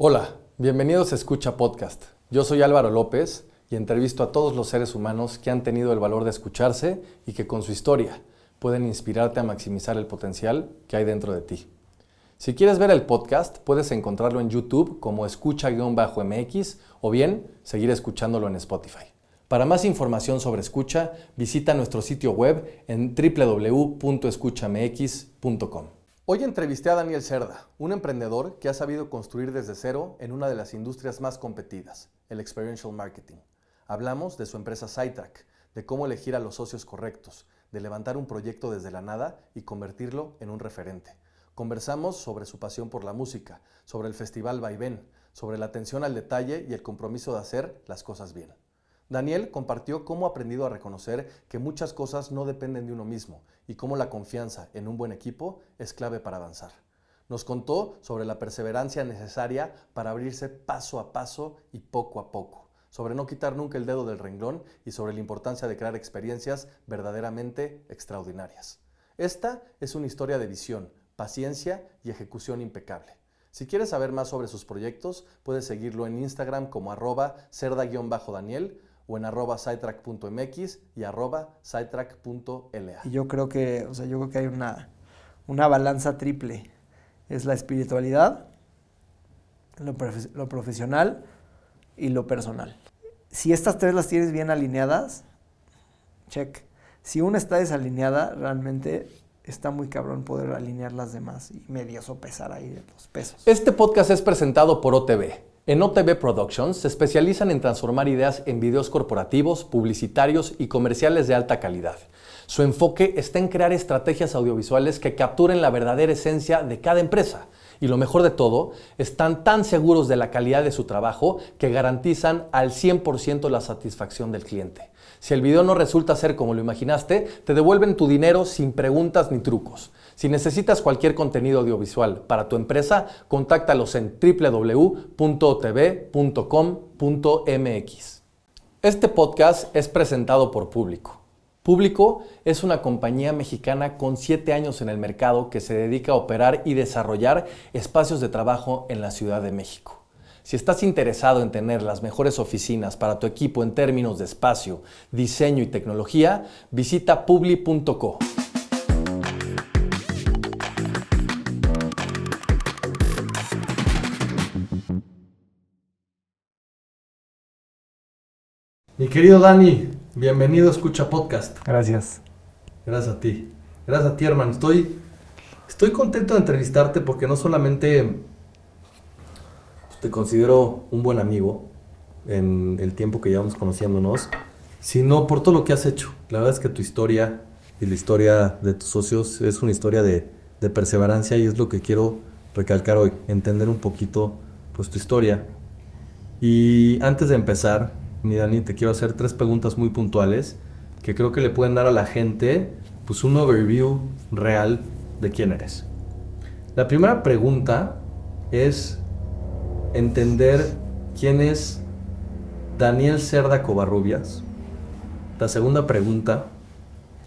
Hola, bienvenidos a Escucha Podcast. Yo soy Álvaro López y entrevisto a todos los seres humanos que han tenido el valor de escucharse y que con su historia pueden inspirarte a maximizar el potencial que hay dentro de ti. Si quieres ver el podcast, puedes encontrarlo en YouTube como escucha-mx o bien seguir escuchándolo en Spotify. Para más información sobre escucha, visita nuestro sitio web en www.escuchamx.com. Hoy entrevisté a Daniel Cerda, un emprendedor que ha sabido construir desde cero en una de las industrias más competidas, el Experiential Marketing. Hablamos de su empresa SciTrack, de cómo elegir a los socios correctos, de levantar un proyecto desde la nada y convertirlo en un referente. Conversamos sobre su pasión por la música, sobre el Festival Vaivén, sobre la atención al detalle y el compromiso de hacer las cosas bien. Daniel compartió cómo ha aprendido a reconocer que muchas cosas no dependen de uno mismo y cómo la confianza en un buen equipo es clave para avanzar. Nos contó sobre la perseverancia necesaria para abrirse paso a paso y poco a poco, sobre no quitar nunca el dedo del renglón y sobre la importancia de crear experiencias verdaderamente extraordinarias. Esta es una historia de visión, paciencia y ejecución impecable. Si quieres saber más sobre sus proyectos, puedes seguirlo en Instagram como @cerda_daniel o en @scitrack.mx y @scitrack.la. Y yo creo que hay una balanza triple. Es la espiritualidad, lo profesional y lo personal. Si estas tres las tienes bien alineadas, check. Si una está desalineada, realmente está muy cabrón poder alinear las demás y medio sopesar ahí los pesos. Este podcast es presentado por OTV. En OTV Productions se especializan en transformar ideas en videos corporativos, publicitarios y comerciales de alta calidad. Su enfoque está en crear estrategias audiovisuales que capturen la verdadera esencia de cada empresa. Y lo mejor de todo, están tan seguros de la calidad de su trabajo que garantizan al 100% la satisfacción del cliente. Si el video no resulta ser como lo imaginaste, te devuelven tu dinero sin preguntas ni trucos. Si necesitas cualquier contenido audiovisual para tu empresa, contáctalos en www.otv.com.mx. Este podcast es presentado por Público. Público es una compañía mexicana con 7 años en el mercado que se dedica a operar y desarrollar espacios de trabajo en la Ciudad de México. Si estás interesado en tener las mejores oficinas para tu equipo en términos de espacio, diseño y tecnología, visita publi.co. Mi querido Dani, bienvenido a Escucha Podcast. Gracias. Gracias a ti. Gracias a ti, hermano. Estoy contento de entrevistarte porque no solamente te considero un buen amigo en el tiempo que llevamos conociéndonos, sino por todo lo que has hecho. La verdad es que tu historia y la historia de tus socios es una historia de perseverancia y es lo que quiero recalcar hoy, entender un poquito pues tu historia. Y antes de empezar, mi Dani, te quiero hacer 3 preguntas muy puntuales que creo que le pueden dar a la gente pues un overview real de quién eres. La primera pregunta es entender quién es Daniel Cerda Covarrubias. La segunda pregunta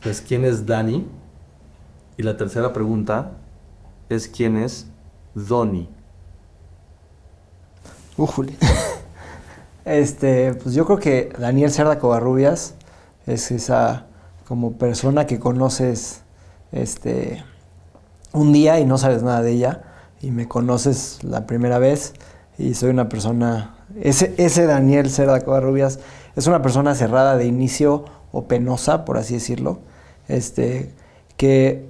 es quién es Dani. Y la tercera pregunta es quién es Doni. Ujule. Pues yo creo que Daniel Cerda Covarrubias es esa como persona que conoces un día y no sabes nada de ella y me conoces la primera vez y soy una persona, ese Daniel Cerda Covarrubias es una persona cerrada de inicio o penosa, por así decirlo, que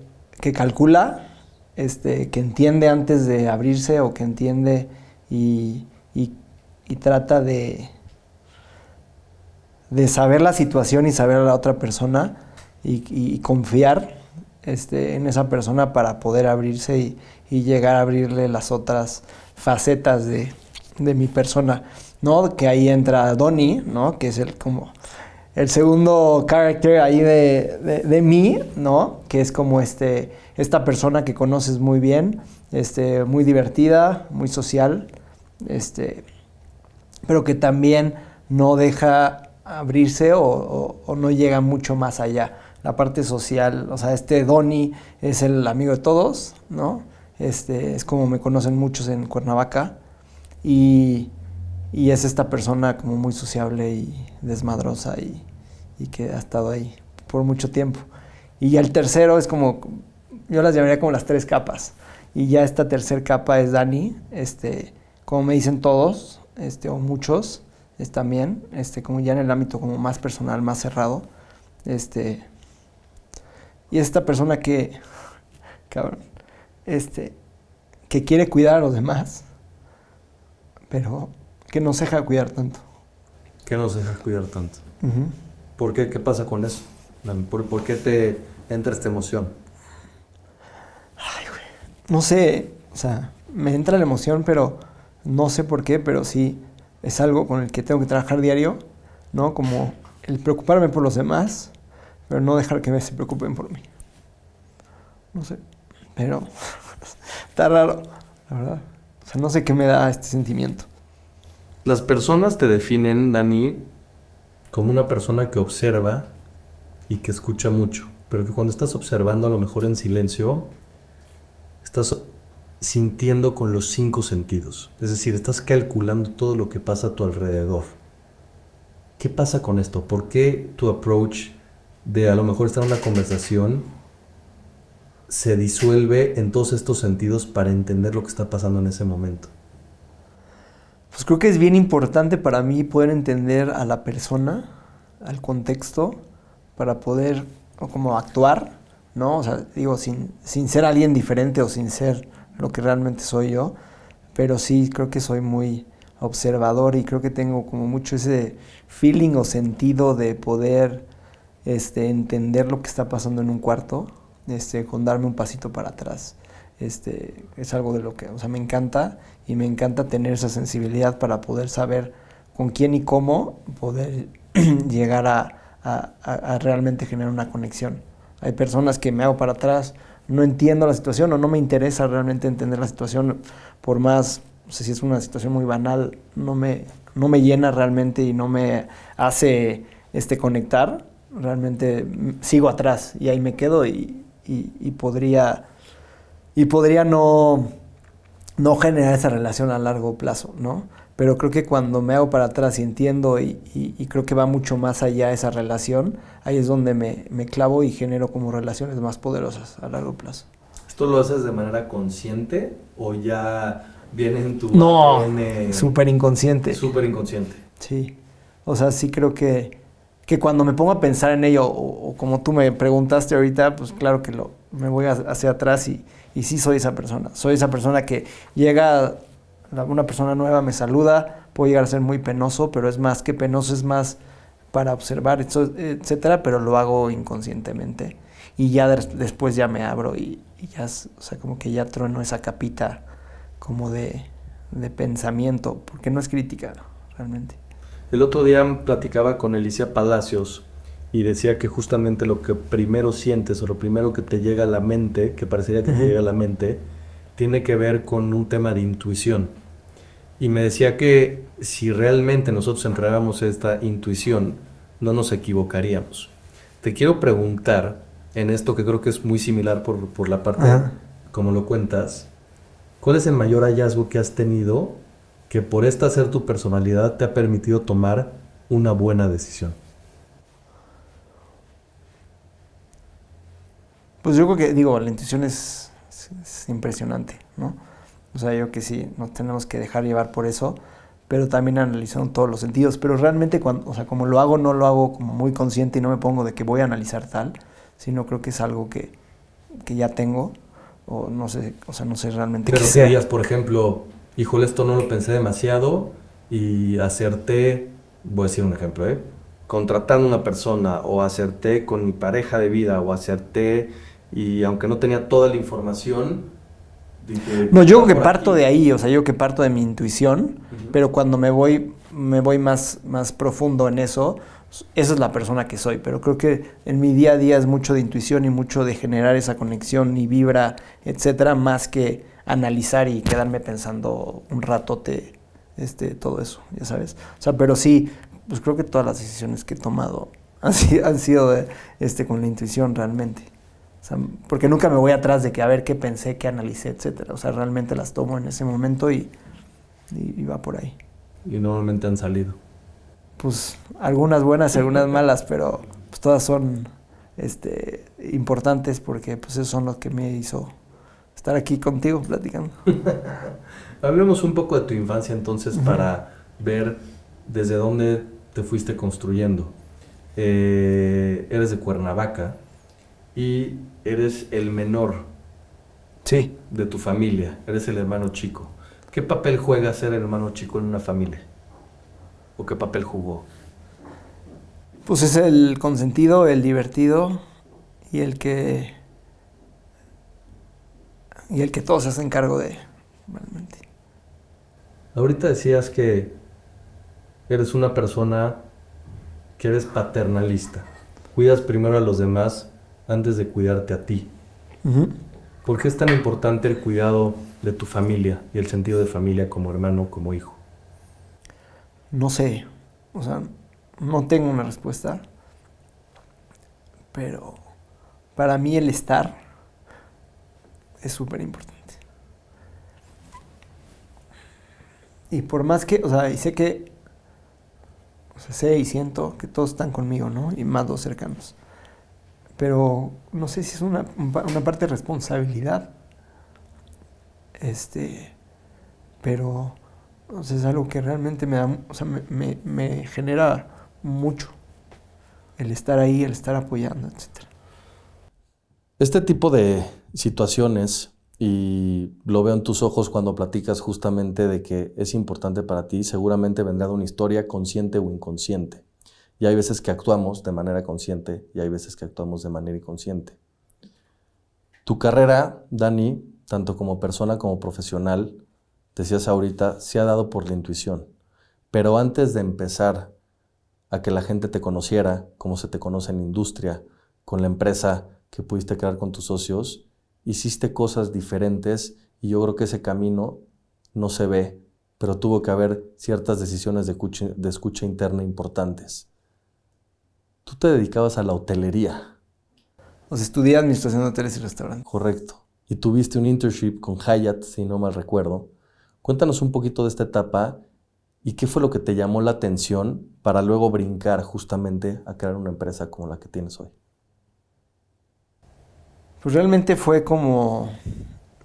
calcula, que entiende antes de abrirse o que entiende y trata de saber la situación y saber a la otra persona y confiar en esa persona para poder abrirse y llegar a abrirle las otras facetas de mi persona, ¿no? Que ahí entra Doni, ¿no? Que es como el segundo character ahí de mí, ¿no? Que es como esta persona que conoces muy bien, muy divertida, muy social, pero que también no deja abrirse o no llega mucho más allá. La parte social, o sea, Doni es el amigo de todos, ¿no? Es como me conocen muchos en Cuernavaca y es esta persona como muy sociable y desmadrosa y que ha estado ahí por mucho tiempo. Y ya el tercero es como, yo las llamaría como las 3 capas. Y ya esta tercera capa es Dani, como me dicen todos, o muchos, también, como ya en el ámbito como más personal, más cerrado. Y esta persona que, cabrón, que quiere cuidar a los demás, pero que no se deja cuidar tanto. ¿Qué no se deja cuidar tanto? Uh-huh. ¿Por qué? ¿Qué pasa con eso? ¿Por qué te entra esta emoción? Ay, güey. No sé, o sea, me entra la emoción, pero no sé por qué, pero sí es algo con el que tengo que trabajar diario, ¿no? Como el preocuparme por los demás, pero no dejar que se preocupen por mí. No sé, pero está raro, la verdad. O sea, no sé qué me da este sentimiento. Las personas te definen, Dani, como una persona que observa y que escucha mucho, pero que cuando estás observando, a lo mejor en silencio, estás sintiendo con los 5 sentidos. Es decir, estás calculando todo lo que pasa a tu alrededor. ¿Qué pasa con esto? ¿Por qué tu approach de a lo mejor estar en una conversación se disuelve en todos estos sentidos para entender lo que está pasando en ese momento? Pues creo que es bien importante para mí poder entender a la persona, al contexto, para poder como actuar, ¿no? O sea, digo, sin ser alguien diferente o sin ser lo que realmente soy yo, pero sí creo que soy muy observador y creo que tengo como mucho ese feeling o sentido de poder entender lo que está pasando en un cuarto, con darme un pasito para atrás. Es algo de lo que, o sea, me encanta y me encanta tener esa sensibilidad para poder saber con quién y cómo poder llegar a realmente generar una conexión. Hay personas que me hago para atrás, no entiendo la situación o no me interesa realmente entender la situación, por más, no sé si es una situación muy banal, no me llena realmente y no me hace conectar, realmente sigo atrás y ahí me quedo y podría no generar esa relación a largo plazo, ¿no? Pero creo que cuando me hago para atrás y entiendo y creo que va mucho más allá esa relación, ahí es donde me clavo y genero como relaciones más poderosas a largo plazo. ¿Esto lo haces de manera consciente o ya viene en tu ADN? Súper inconsciente. Súper inconsciente. Sí. O sea, sí creo que cuando me pongo a pensar en ello, o como tú me preguntaste ahorita, pues claro que me voy hacia atrás y sí soy esa persona. Soy esa persona que llega, una persona nueva me saluda, puedo llegar a ser muy penoso, pero es más que penoso, es más para observar, etcétera, pero lo hago inconscientemente. Y ya después ya me abro y ya, o sea, como que ya trueno esa capita como de pensamiento, porque no es crítica, realmente. El otro día platicaba con Alicia Palacios y decía que justamente lo que primero sientes o lo primero que te llega a la mente, que parecería que te llega a la mente, tiene que ver con un tema de intuición. Y me decía que si realmente nosotros entregáramos esta intuición, no nos equivocaríamos. Te quiero preguntar, en esto que creo que es muy similar por la parte como lo cuentas, ¿cuál es el mayor hallazgo que has tenido que por esta ser tu personalidad te ha permitido tomar una buena decisión? Pues yo creo que, la intuición es impresionante, ¿no? O sea, yo creo que sí, nos tenemos que dejar llevar por eso, pero también analizando todos los sentidos. Pero realmente, como lo hago, no lo hago como muy consciente y no me pongo de que voy a analizar tal, sino creo que es algo que ya tengo, o no sé, no sé realmente. Pero si dirías, por ejemplo, híjole, esto no lo pensé demasiado y acerté, voy a decir un ejemplo, contratando a una persona, o acerté con mi pareja de vida, o acerté y aunque no tenía toda la información, dije... No, yo creo que parto de ahí, o sea, yo creo que parto de mi intuición, pero cuando me voy más profundo en eso, esa es la persona que soy, pero creo que en mi día a día es mucho de intuición y mucho de generar esa conexión y vibra, etcétera, más que analizar y quedarme pensando un ratote, todo eso, ya sabes. O sea, pero sí, pues creo que todas las decisiones que he tomado han sido con la intuición realmente. O sea, porque nunca me voy atrás de que a ver qué pensé, qué analicé, etcétera. O sea, realmente las tomo en ese momento y y va por ahí. Y normalmente han salido. Pues algunas buenas y algunas malas, pero pues todas son importantes porque pues esos son los que me hizo estar aquí contigo platicando. Hablemos un poco de tu infancia entonces para ver desde dónde te fuiste construyendo. Eres de Cuernavaca y eres el menor Sí. de tu familia, eres el hermano chico. ¿Qué papel juega ser el hermano chico en una familia? ¿O qué papel jugó? Pues es el consentido, el divertido y el que todos se hacen cargo de, realmente. Ahorita decías que eres una persona que eres paternalista. Cuidas primero a los demás antes de cuidarte a ti. Uh-huh. ¿Por qué es tan importante el cuidado de tu familia y el sentido de familia como hermano, como hijo? No sé, o sea, no tengo una respuesta, pero para mí el estar es súper importante. Y por más que, o sea, y sé que, o sea, sé y siento que todos están conmigo, ¿no? Y más los cercanos. Pero no sé si es una parte de responsabilidad. Pero o sea, es algo que realmente me da, o sea, me genera mucho el estar ahí, el estar apoyando, etc. Este tipo de situaciones, y lo veo en tus ojos cuando platicas justamente de que es importante para ti, seguramente vendrá de una historia consciente o inconsciente. Y hay veces que actuamos de manera consciente y hay veces que actuamos de manera inconsciente. Tu carrera, Dani, tanto como persona como profesional, decías ahorita, se ha dado por la intuición. Pero antes de empezar a que la gente te conociera, como se te conoce en la industria, con la empresa que pudiste crear con tus socios, hiciste cosas diferentes y yo creo que ese camino no se ve, pero tuvo que haber ciertas decisiones de escucha interna importantes. Tú te dedicabas a la hotelería. O sea, estudié administración de hoteles y restaurantes. Correcto. Y tuviste un internship con Hyatt, si no mal recuerdo. Cuéntanos un poquito de esta etapa y qué fue lo que te llamó la atención para luego brincar justamente a crear una empresa como la que tienes hoy. Pues realmente fue como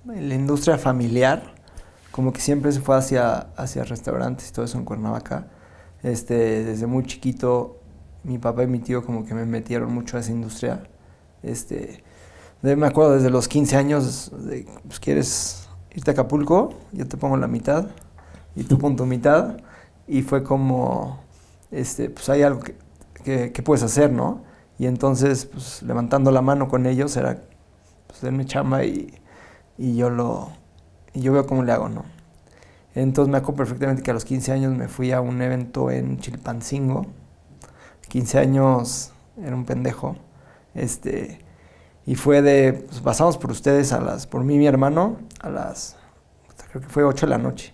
la industria familiar, como que siempre se fue hacia restaurantes y todo eso en Cuernavaca. Desde muy chiquito, mi papá y mi tío como que me metieron mucho a esa industria. Me acuerdo desde los 15 años, pues, ¿quieres irte a Acapulco? Yo te pongo la mitad y tú pon tu mitad. Y fue como, pues hay algo que puedes hacer, ¿no? Y entonces, pues levantando la mano con ellos era, pues denme chamba y yo veo cómo le hago, ¿no? Entonces me acuerdo perfectamente que a los 15 años me fui a un evento en Chilpancingo. 15 años era un pendejo. Y fue pues pasamos por ustedes por mí y mi hermano, creo que fue 8 de la noche.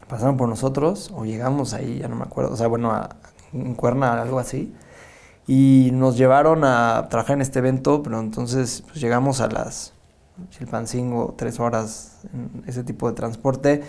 Pasaron por nosotros, o llegamos ahí, ya no me acuerdo, o sea, bueno, en Cuerna, algo así. Y nos llevaron a trabajar en este evento, pero entonces pues, llegamos a Chilpancingo, 3 horas en ese tipo de transporte.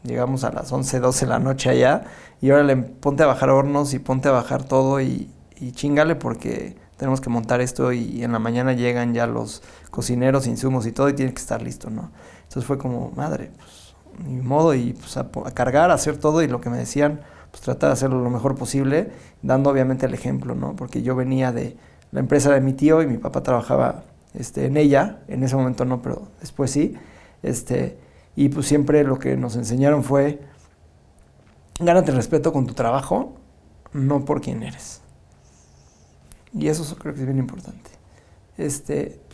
Llegamos a las 11, 12 de la noche allá. Y órale, ponte a bajar hornos y ponte a bajar todo y chingale porque tenemos que montar esto y en la mañana llegan ya los cocineros, insumos y todo y tiene que estar listo, ¿no? Entonces fue como, madre, pues ni modo y pues a cargar, a hacer todo y lo que me decían, pues tratar de hacerlo lo mejor posible, dando obviamente el ejemplo, ¿no? Porque yo venía de la empresa de mi tío y mi papá trabajaba en ella, en ese momento no, pero después sí, y pues siempre lo que nos enseñaron fue, gánate el respeto con tu trabajo, no por quién eres. Y eso creo que es bien importante.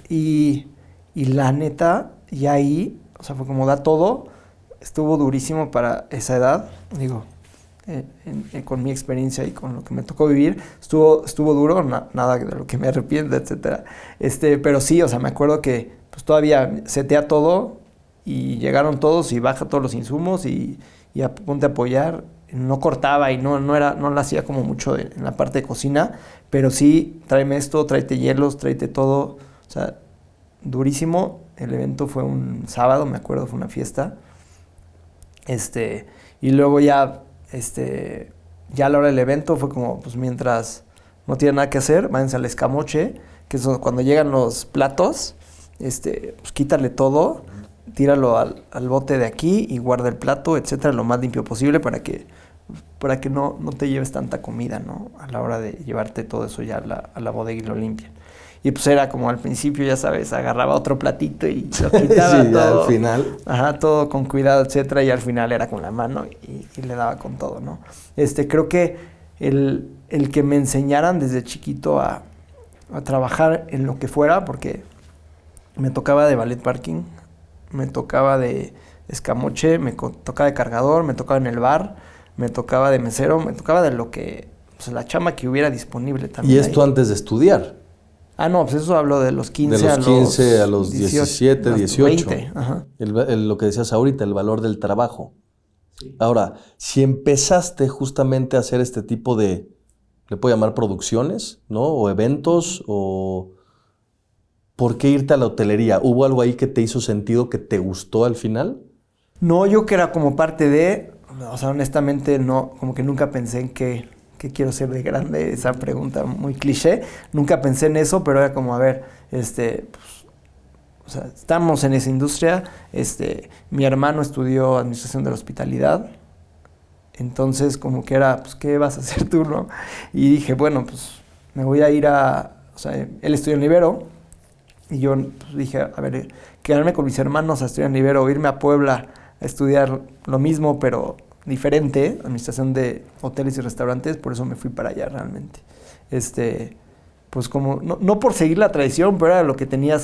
Y la neta, y ahí, o sea, fue como da todo, estuvo durísimo para esa edad, digo, con mi experiencia y con lo que me tocó vivir, estuvo duro, nada de lo que me arrepiento, etcétera. Pero sí, o sea, me acuerdo que pues todavía setea todo y llegaron todos y baja todos los insumos y ponte a apoyar. No cortaba y no lo hacía como mucho en la parte de cocina, pero sí, tráeme esto, tráete hielos, tráete todo, o sea, durísimo. El evento fue un sábado, me acuerdo, fue una fiesta. Y luego ya, ya a la hora del evento fue como, pues mientras no tienen nada que hacer, váyanse al escamoche, que es cuando llegan los platos, pues quítale todo, tíralo al bote de aquí y guarda el plato, etcétera, lo más limpio posible para que no te lleves tanta comida, ¿no? A la hora de llevarte todo eso ya a la bodega y lo limpian. Y pues era como al principio, ya sabes, agarraba otro platito y lo quitaba sí, todo. ya al final. Ajá, todo con cuidado, etcétera, y al final era con la mano y le daba con todo, ¿no? Creo que el que me enseñaran desde chiquito a trabajar en lo que fuera, porque me tocaba de valet parking, me tocaba de escamoche, me tocaba de cargador, me tocaba en el bar, me tocaba de mesero, me tocaba de lo que, pues la chamba que hubiera disponible también. ¿Y esto ahí antes de estudiar? Ah, no, pues eso hablo de los 15 de los 15 a los 17, 18. 20, ajá. Lo que decías ahorita, el valor del trabajo. Sí. Ahora, si empezaste justamente a hacer este tipo de, le puedo llamar producciones, ¿no? O eventos, o ¿por qué irte a la hotelería? ¿Hubo algo ahí que te hizo sentido, que te gustó al final? No, yo que era como parte de, o sea, honestamente no, como que nunca pensé en ¿qué quiero ser de grande? Esa pregunta muy cliché. Nunca pensé en eso, pero era como, a ver, pues, o sea, estamos en esa industria. Mi hermano estudió administración de la hospitalidad. Entonces, como que era, pues, ¿qué vas a hacer tú, no? Y dije, bueno, pues, me voy a ir o sea, él estudió en Ibero. Y yo pues, dije, a ver, quedarme con mis hermanos a estudiar en Ibero, o irme a Puebla a estudiar lo mismo, pero diferente, administración de hoteles y restaurantes, por eso me fui para allá realmente. Pues como, no por seguir la tradición, pero era lo que tenía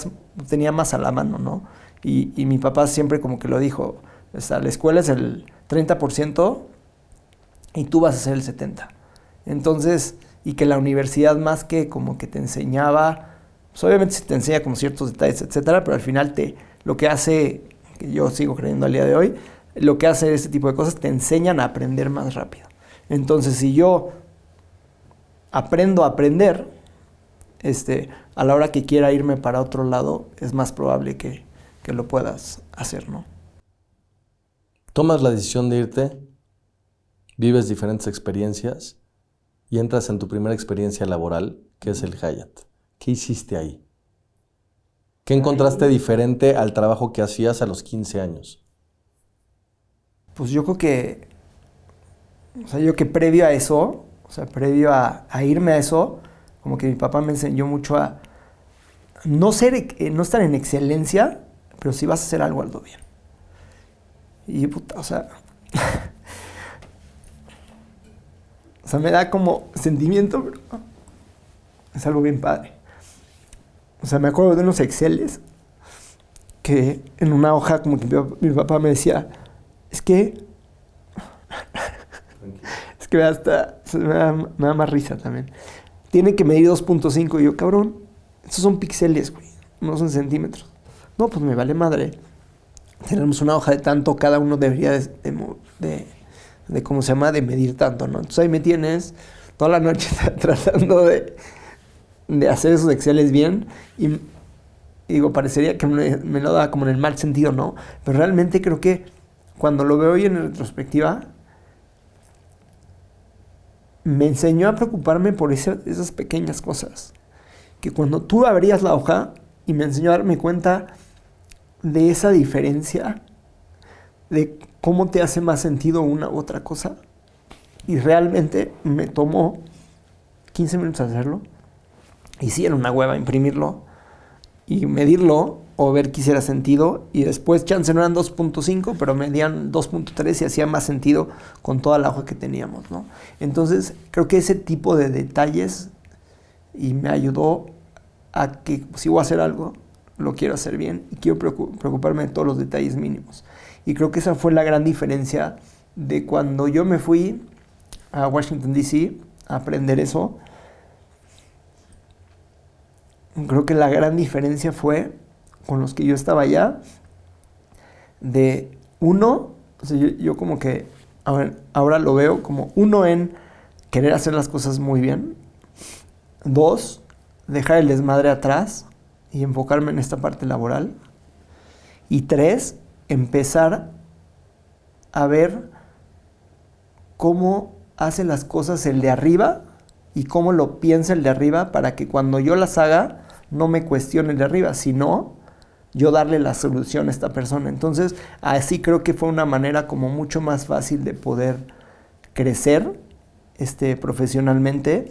más a la mano, ¿no? Y mi papá siempre como que lo dijo, o sea, la escuela es el 30% y tú vas a ser el 70%. Entonces, y que la universidad más que como que te enseñaba, pues obviamente sí te enseña como ciertos detalles, etcétera, pero al final lo que hace, que yo sigo creyendo al día de hoy, lo que hace este tipo de cosas te enseñan a aprender más rápido. Entonces, si yo aprendo a aprender, a la hora que quiera irme para otro lado, es más probable que lo puedas hacer, ¿no? Tomas la decisión de irte, vives diferentes experiencias y entras en tu primera experiencia laboral, que es el Hyatt. ¿Qué hiciste ahí? ¿Qué encontraste diferente al trabajo que hacías a los 15 años? Pues yo creo que, o sea, previo a eso, o sea, previo a irme a eso, como que mi papá me enseñó mucho a no estar en excelencia, pero si vas a hacer algo, hazlo bien. Y puta, o sea, me da como sentimiento, pero es algo bien padre. O sea, me acuerdo de unos Exceles que en una hoja como que mi papá me decía, es que me da más risa también. Tiene que medir 2.5 y yo, cabrón, estos son píxeles, güey, no son centímetros. No, pues me vale madre. Tenemos una hoja de tanto, cada uno debería de ¿cómo se llama? De medir tanto, ¿no? Entonces ahí me tienes toda la noche tratando de hacer esos Exceles bien y digo, parecería que me lo da como en el mal sentido, ¿no? Pero realmente creo que cuando lo veo hoy en retrospectiva, me enseñó a preocuparme por esas pequeñas cosas. Que cuando tú abrías la hoja y me enseñó a darme cuenta de esa diferencia, de cómo te hace más sentido una u otra cosa. Y realmente me tomó 15 minutos hacerlo. Y sí, era una hueva imprimirlo y medirlo o ver que hiciera sentido. Y después, chance no eran 2.5, pero medían 2.3 y hacía más sentido con toda la hoja que teníamos, ¿no? Entonces, creo que ese tipo de detalles y me ayudó a que si voy a hacer algo, lo quiero hacer bien y quiero preocuparme de todos los detalles mínimos. Y creo que esa fue la gran diferencia de cuando yo me fui a Washington, D.C. a aprender eso. Creo que la gran diferencia fue con los que yo estaba allá, de uno, o sea, yo como que ahora lo veo como uno en querer hacer las cosas muy bien, 2, dejar el desmadre atrás y enfocarme en esta parte laboral, y 3, empezar a ver cómo hace las cosas el de arriba y cómo lo piensa el de arriba para que cuando yo las haga no me cuestione el de arriba, sino yo darle la solución a esta persona. Entonces, así creo que fue una manera como mucho más fácil de poder crecer profesionalmente.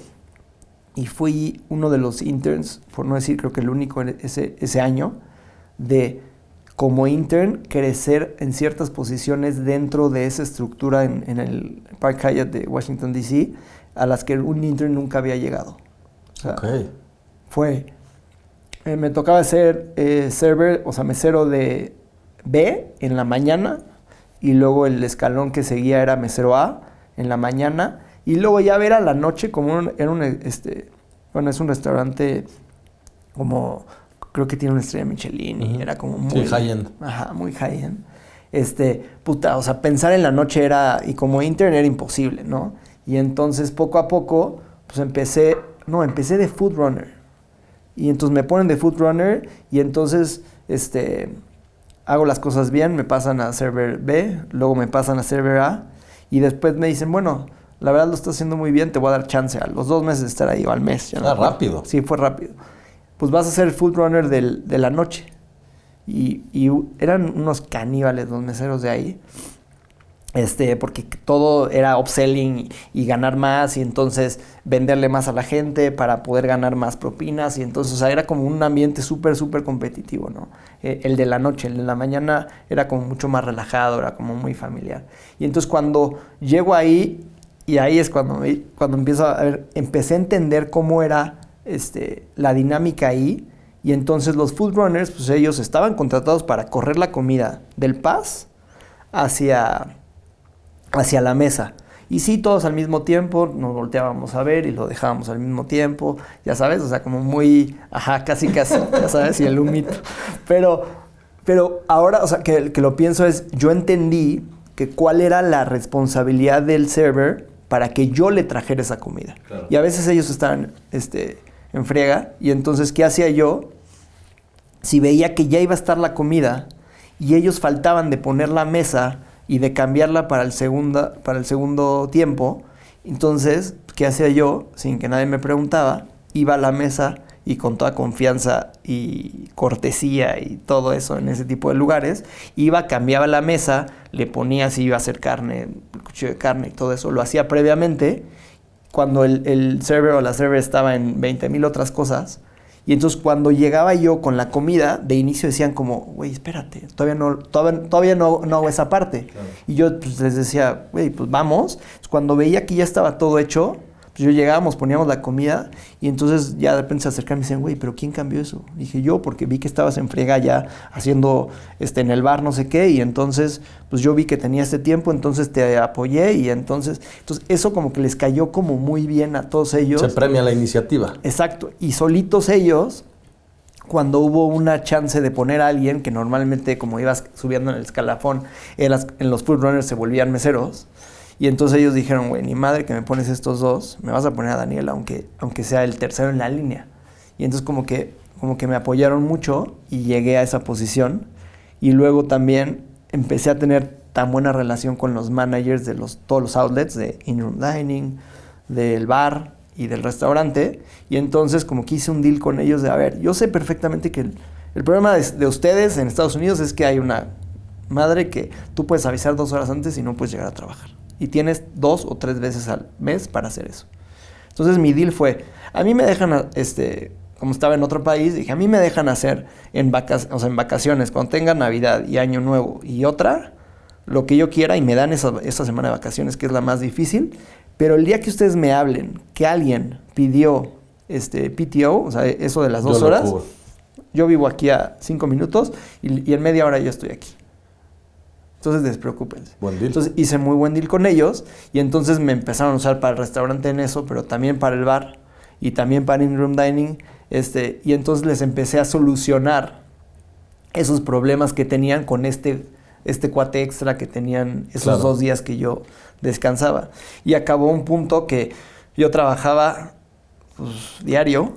Y fui uno de los interns, por no decir creo que el único ese año, de como intern crecer en ciertas posiciones dentro de esa estructura en el Park Hyatt de Washington, D.C., a las que un intern nunca había llegado. O sea, me tocaba ser server, o sea, mesero de B en la mañana, y luego el escalón que seguía era mesero A en la mañana, y luego ya ver a la noche como es un restaurante como, creo que tiene una estrella Michelin, y era como muy... Sí, high-end. Ajá, muy high-end. O sea, pensar en la noche y como intern era imposible, ¿no? Y entonces, poco a poco, pues empecé de food runner. Y entonces me ponen de food runner, y entonces, hago las cosas bien, me pasan a server B, luego me pasan a server A, y después me dicen, bueno, la verdad lo estás haciendo muy bien, te voy a dar chance a los 2 meses de estar ahí, o al mes. Ya Rápido. Sí, fue rápido. Pues vas a ser el food runner de la noche. Y eran unos caníbales los meseros de ahí. Porque todo era upselling y ganar más, y entonces venderle más a la gente para poder ganar más propinas, y entonces, o sea, era como un ambiente súper, súper competitivo, ¿no? El de la noche, el de la mañana era como mucho más relajado, era como muy familiar. Y entonces cuando llego ahí, y ahí es cuando empecé a entender cómo era la dinámica ahí, y entonces los food runners, pues ellos estaban contratados para correr la comida del pass hacia la mesa. Y sí, todos al mismo tiempo, nos volteábamos a ver y lo dejábamos al mismo tiempo, ya sabes, o sea, como muy, casi, ya sabes, y el humito. Pero ahora, o sea, que lo pienso es, yo entendí que cuál era la responsabilidad del server para que yo le trajera esa comida. Claro. Y a veces ellos estaban en friega, y entonces, ¿qué hacía yo? Si veía que ya iba a estar la comida y ellos faltaban de poner la mesa y de cambiarla para el segundo tiempo, entonces, ¿qué hacía yo? Sin que nadie me preguntaba, iba a la mesa y con toda confianza y cortesía y todo eso en ese tipo de lugares, cambiaba la mesa, le ponía si iba a hacer carne, el cuchillo de carne y todo eso, lo hacía previamente, cuando el server o la server estaba en 20,000 otras cosas. Y entonces cuando llegaba yo con la comida, de inicio decían como, güey, espérate, todavía no hago esa parte. Claro. Y yo pues, les decía, güey, pues vamos. Entonces, cuando veía que ya estaba todo hecho, pues yo llegábamos, poníamos la comida, y entonces ya de repente se acercaban y me decían, güey, ¿pero quién cambió eso? Dije yo, porque vi que estabas en friega ya haciendo en el bar no sé qué, y entonces pues yo vi que tenía este tiempo, entonces te apoyé, y entonces eso como que les cayó como muy bien a todos ellos. Se premia la iniciativa. Exacto, y solitos ellos, cuando hubo una chance de poner a alguien, que normalmente como ibas subiendo en el escalafón, en los food runners se volvían meseros. Y entonces ellos dijeron, güey, ni madre que me pones estos dos, me vas a poner a Daniel aunque sea el tercero en la línea. Y entonces como que me apoyaron mucho y llegué a esa posición. Y luego también empecé a tener tan buena relación con los managers de todos los outlets, de in-room dining, del bar y del restaurante. Y entonces como que hice un deal con ellos de, a ver, yo sé perfectamente que el problema de ustedes en Estados Unidos es que hay una madre que tú puedes avisar 2 horas antes y no puedes llegar a trabajar. Y tienes 2 o 3 veces al mes para hacer eso. Entonces mi deal fue, a mí me dejan, como estaba en otro país, dije, a mí me dejan hacer en vacaciones, cuando tenga Navidad y Año Nuevo y otra, lo que yo quiera, y me dan esa semana de vacaciones, que es la más difícil, pero el día que ustedes me hablen que alguien pidió PTO, o sea, eso de las 2 horas, yo vivo aquí a 5 minutos y en media hora yo estoy aquí. Entonces despreocúpense. Buen deal. Entonces hice muy buen deal con ellos, y entonces me empezaron a usar para el restaurante en eso, pero también para el bar y también para in-room dining, y entonces les empecé a solucionar esos problemas que tenían con este cuate extra que tenían esos 2 días que yo descansaba. Y acabó un punto que yo trabajaba pues, diario,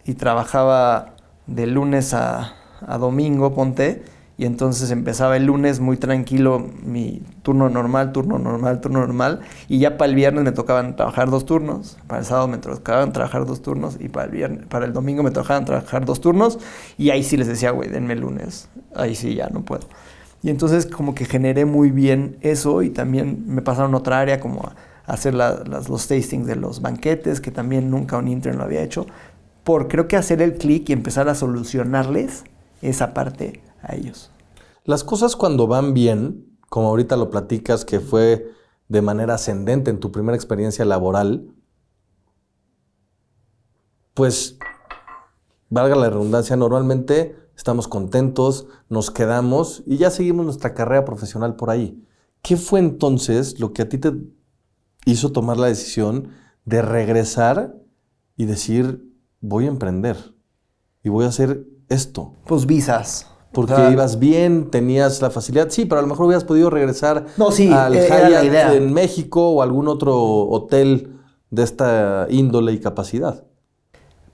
y trabajaba de lunes a domingo, ponte, Y entonces empezaba el lunes muy tranquilo, mi turno normal, y ya para el viernes me tocaban trabajar 2 turnos, para el sábado me tocaban trabajar 2 turnos, y para el domingo me tocaban trabajar 2 turnos, y ahí sí les decía, güey, denme el lunes, ahí sí ya no puedo. Y entonces como que generé muy bien eso, y también me pasaron a otra área como a hacer los tastings de los banquetes, que también nunca un intern lo había hecho, por creo que hacer el clic y empezar a solucionarles esa parte a ellos. Las cosas cuando van bien, como ahorita lo platicas, que fue de manera ascendente en tu primera experiencia laboral, pues, valga la redundancia, normalmente estamos contentos, nos quedamos y ya seguimos nuestra carrera profesional por ahí. ¿Qué fue entonces lo que a ti te hizo tomar la decisión de regresar y decir, voy a emprender y voy a hacer esto? Pues visas. Porque ibas bien, tenías la facilidad. Sí, pero a lo mejor hubieras podido regresar al Hyatt en México o algún otro hotel de esta índole y capacidad.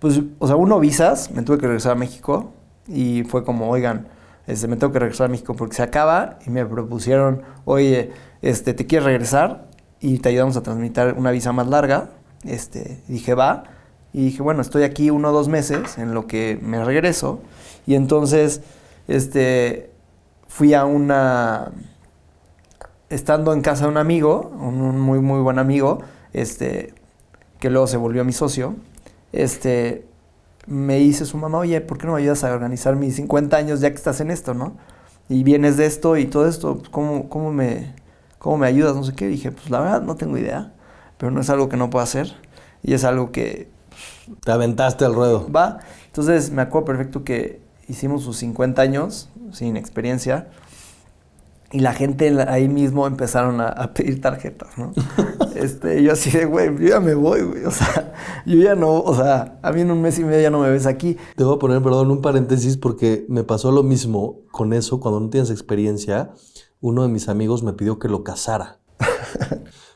Pues, o sea, visas, me tuve que regresar a México y fue como, oigan, me tengo que regresar a México porque se acaba, y me propusieron, oye, ¿te quieres regresar? Y te ayudamos a tramitar una visa más larga. Dije, va. Y dije, bueno, estoy aquí 1 o 2 meses en lo que me regreso. Y entonces, fui a estando en casa de un amigo, un muy, muy buen amigo, que luego se volvió mi socio, me dice su mamá, oye, ¿por qué no me ayudas a organizar mis 50 años ya que estás en esto, no? Y vienes de esto y todo esto, pues, ¿cómo me ayudas? No sé qué. Y dije, pues la verdad no tengo idea, pero no es algo que no pueda hacer. Y es algo que... Te aventaste al ruedo. Va. Entonces me acuerdo perfecto que hicimos sus 50 años sin experiencia. Y la gente ahí mismo empezaron a pedir tarjetas, ¿no? Yo así de, güey, yo ya me voy, güey. O sea, yo ya no, o sea, a mí en 1 mes y medio ya no me ves aquí. Te voy a poner, perdón, un paréntesis porque me pasó lo mismo con eso. Cuando no tienes experiencia, uno de mis amigos me pidió que lo casara.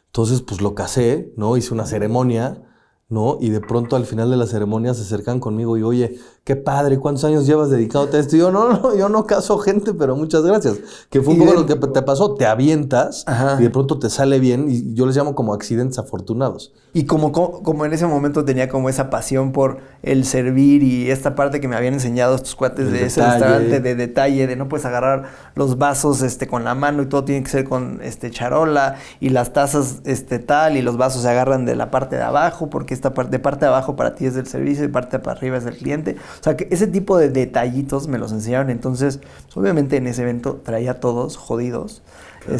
Entonces, pues lo casé, ¿no? Hice una ceremonia, ¿no? Y de pronto al final de la ceremonia se acercan conmigo y, oye, qué padre, ¿cuántos años llevas dedicándote a esto? Y yo, no, yo no caso gente, pero muchas gracias. Que fue un poco lo que te pasó, te avientas. Ajá. Y de pronto te sale bien, y yo les llamo como accidentes afortunados. Y como en ese momento tenía como esa pasión por el servir y esta parte que me habían enseñado estos cuates de ese restaurante de detalle, de no puedes agarrar los vasos con la mano y todo tiene que ser con charola, y las tazas tal, y los vasos se agarran de la parte de abajo porque esta parte de abajo para ti es del servicio y parte para arriba es del cliente. O sea, que ese tipo de detallitos me los enseñaron. Entonces, pues, obviamente en ese evento traía a todos jodidos, claro.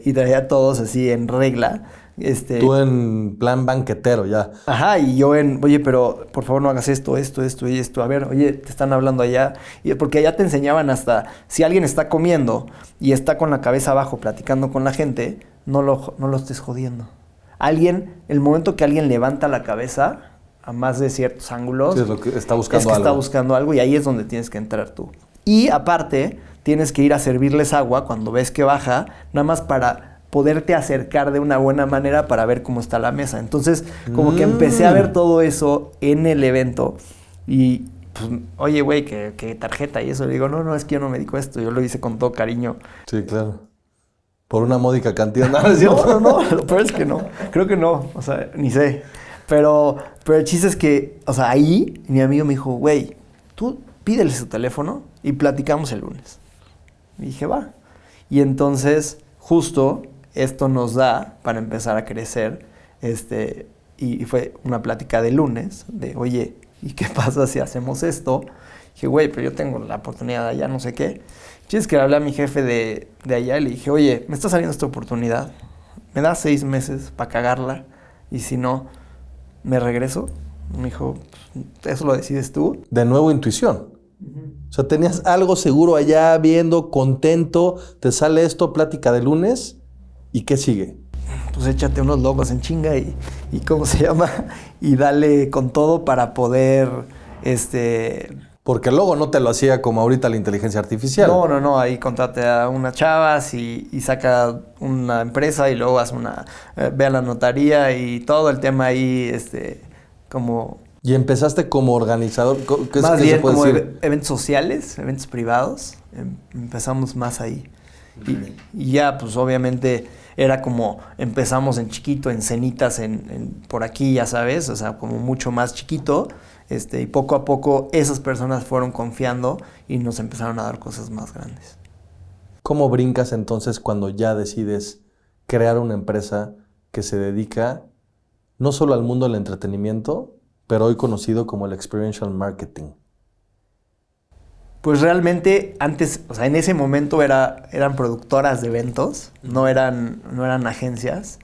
Y traía a todos así en regla. Tú en plan banquetero ya. Ajá, y yo oye, pero por favor no hagas esto y esto. A ver, oye, te están hablando allá. Porque allá te enseñaban hasta, si alguien está comiendo y está con la cabeza abajo platicando con la gente, no lo estés jodiendo. El momento que alguien levanta la cabeza a más de ciertos ángulos, sí, es lo que está buscando, está buscando algo, y ahí es donde tienes que entrar tú. Y aparte, tienes que ir a servirles agua cuando ves que baja, nada más para poderte acercar de una buena manera para ver cómo está la mesa. Entonces, como que empecé a ver todo eso en el evento y, pues, oye, güey, ¿qué tarjeta? Y eso, le digo, no, es que yo no me dedico a esto, yo lo hice con todo cariño. Sí, claro. Por una módica cantidad, ¿no es cierto? No, lo peor es que no, creo que no, o sea, ni sé. Pero el chiste es que, o sea, ahí mi amigo me dijo, güey, tú pídele su teléfono y platicamos el lunes. Y dije, va. Y entonces, justo esto nos da para empezar a crecer, y fue una plática de lunes, de, oye, ¿y qué pasa si hacemos esto? Dije, güey, pero yo tengo la oportunidad de allá, no sé qué. Es que le hablé a mi jefe de allá y le dije, oye, me está saliendo esta oportunidad, me das 6 meses para cagarla, y si no, me regreso. Me dijo, eso lo decides tú. De nuevo, intuición. O sea, tenías algo seguro allá, viendo, contento, te sale esto, plática de lunes, ¿y qué sigue? Pues échate unos logos en chinga y ¿cómo se llama? Y dale con todo para poder, Porque el logo no te lo hacía como ahorita la inteligencia artificial. No, ahí contrate a unas chavas y saca una empresa y luego hace ve a la notaría y todo el tema ahí, como ¿Y empezaste como organizador? Más bien como decir? Eventos sociales, eventos privados. Empezamos más ahí. Y ya, pues obviamente era como empezamos en chiquito, en cenitas, por aquí, ya sabes, o sea, como mucho más chiquito. Y poco a poco esas personas fueron confiando y nos empezaron a dar cosas más grandes. ¿Cómo brincas entonces cuando ya decides crear una empresa que se dedica no solo al mundo del entretenimiento, pero hoy conocido como el experiential marketing? Pues realmente antes, o sea, en ese momento eran productoras de eventos, no eran agencias.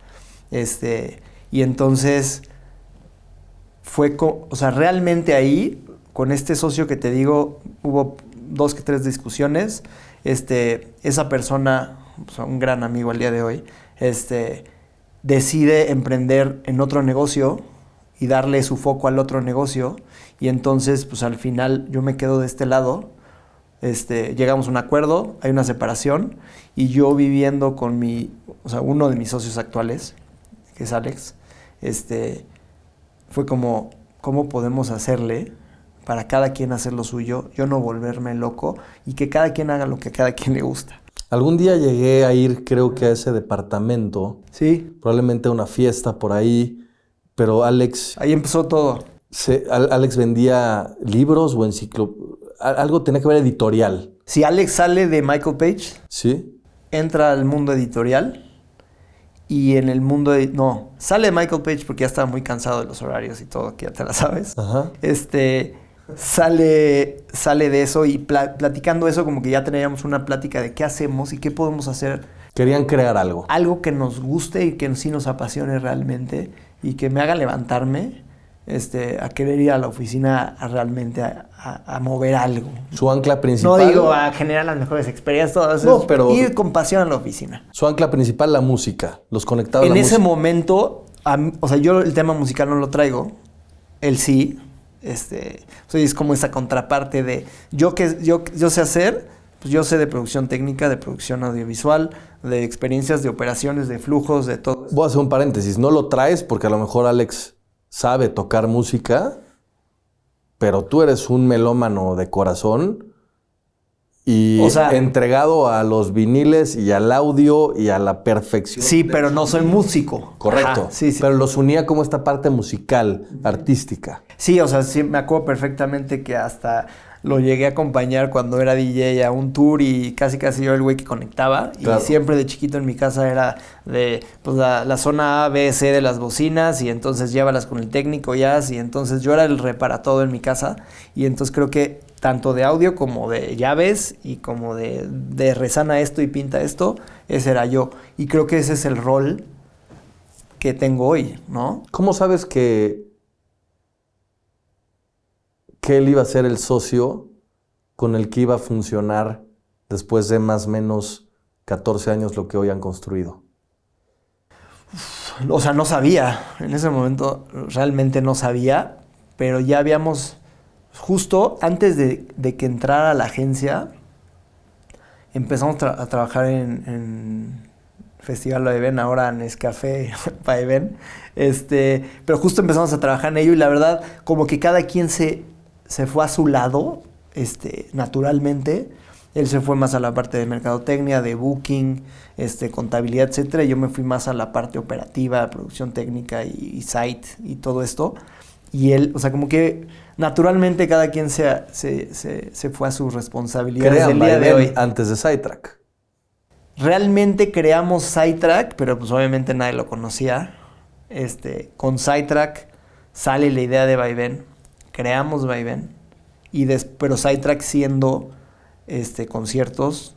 Y entonces o sea, realmente ahí, con este socio que te digo, hubo 2 que 3 discusiones. Esa persona, pues, un gran amigo al día de hoy, decide emprender en otro negocio y darle su foco al otro negocio. Y entonces, pues al final yo me quedo de este lado. Llegamos a un acuerdo, hay una separación y yo viviendo con uno de mis socios actuales, que es Alex, fue como, ¿cómo podemos hacerle para cada quien hacer lo suyo, yo no volverme loco y que cada quien haga lo que a cada quien le gusta? Algún día llegué a ir, creo que a ese departamento. Sí. Probablemente a una fiesta por ahí, pero Alex... Ahí empezó todo. Alex vendía libros o algo tenía que ver editorial. Si Alex sale de Michael Page, ¿Sí? entra al mundo editorial y en el mundo no, sale de Michael Page porque ya estaba muy cansado de los horarios y todo, que ya te la sabes. Ajá. Sale de eso y platicando eso como que ya teníamos una plática de qué hacemos y qué podemos hacer. Querían crear algo. Algo que nos guste y que sí nos apasione realmente y que me haga levantarme a querer ir a la oficina realmente a mover algo. Su ancla principal... No digo a generar las mejores experiencias, todo eso. No, pero... Ir con pasión a la oficina. Su ancla principal, la música. Los conectaba a la música. En ese momento, o sea, yo el tema musical no lo traigo. Él sí. O sea, es como esa contraparte de... Yo sé hacer... Pues yo sé de producción técnica, de producción audiovisual, de experiencias, de operaciones, de flujos, de todo. Voy a hacer un paréntesis. No lo traes porque a lo mejor Alex sabe tocar música, pero tú eres un melómano de corazón y entregado a los viniles y al audio y a la perfección. Sí, pero no soy músico. Correcto. Ajá, sí. Pero los unía como esta parte musical, artística. Sí, o sea, sí, me acuerdo perfectamente que hasta lo llegué a acompañar cuando era DJ a un tour y casi yo era el güey que conectaba. Claro. Y siempre de chiquito en mi casa era de pues la zona A, B, C de las bocinas y entonces llévalas con el técnico jazz y entonces yo era el reparatado en mi casa y entonces creo que tanto de audio como de llaves y como de resana esto y pinta esto, ese era yo. Y creo que ese es el rol que tengo hoy, ¿no? ¿Cómo sabes que él iba a ser el socio con el que iba a funcionar después de más o menos 14 años lo que hoy han construido? O sea, no sabía. En ese momento realmente no sabía, pero ya habíamos, justo antes de que entrara a la agencia, empezamos a trabajar en Festival Vaivén, ahora Nescafé Vaivén. Pero justo empezamos a trabajar en ello y la verdad, como que cada quien se fue a su lado, naturalmente. Él se fue más a la parte de mercadotecnia, de booking, contabilidad, etcétera. Y yo me fui más a la parte operativa, producción técnica y site y todo esto. Y él, o sea, como que naturalmente cada quien se fue a sus responsabilidades del día de hoy. Antes de Sidetrack. Realmente creamos Sidetrack, pero pues obviamente nadie lo conocía. Con Sidetrack sale la idea de Vaivén. Creamos Vaivén, pero Sidetrack siendo conciertos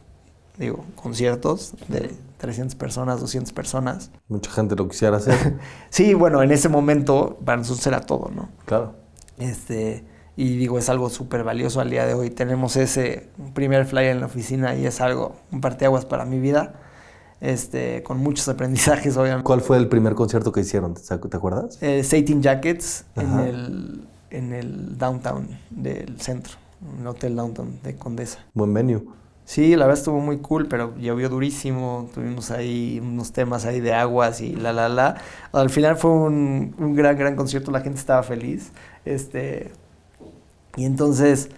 de 300 personas, 200 personas. Mucha gente lo quisiera hacer. Sí, bueno, en ese momento para nosotros era todo, ¿no? Claro. Y digo, es algo súper valioso al día de hoy. Tenemos ese primer flyer en la oficina y es algo, un parteaguas para mi vida. Con muchos aprendizajes, obviamente. ¿Cuál fue el primer concierto que hicieron? ¿Te acuerdas? Satin Jackets en el downtown del centro, en el Hotel Downtown de Condesa. Buen venue. Sí, la verdad estuvo muy cool, pero llovió durísimo, tuvimos ahí unos temas ahí de aguas y la. Al final fue un gran concierto, la gente estaba feliz, y entonces,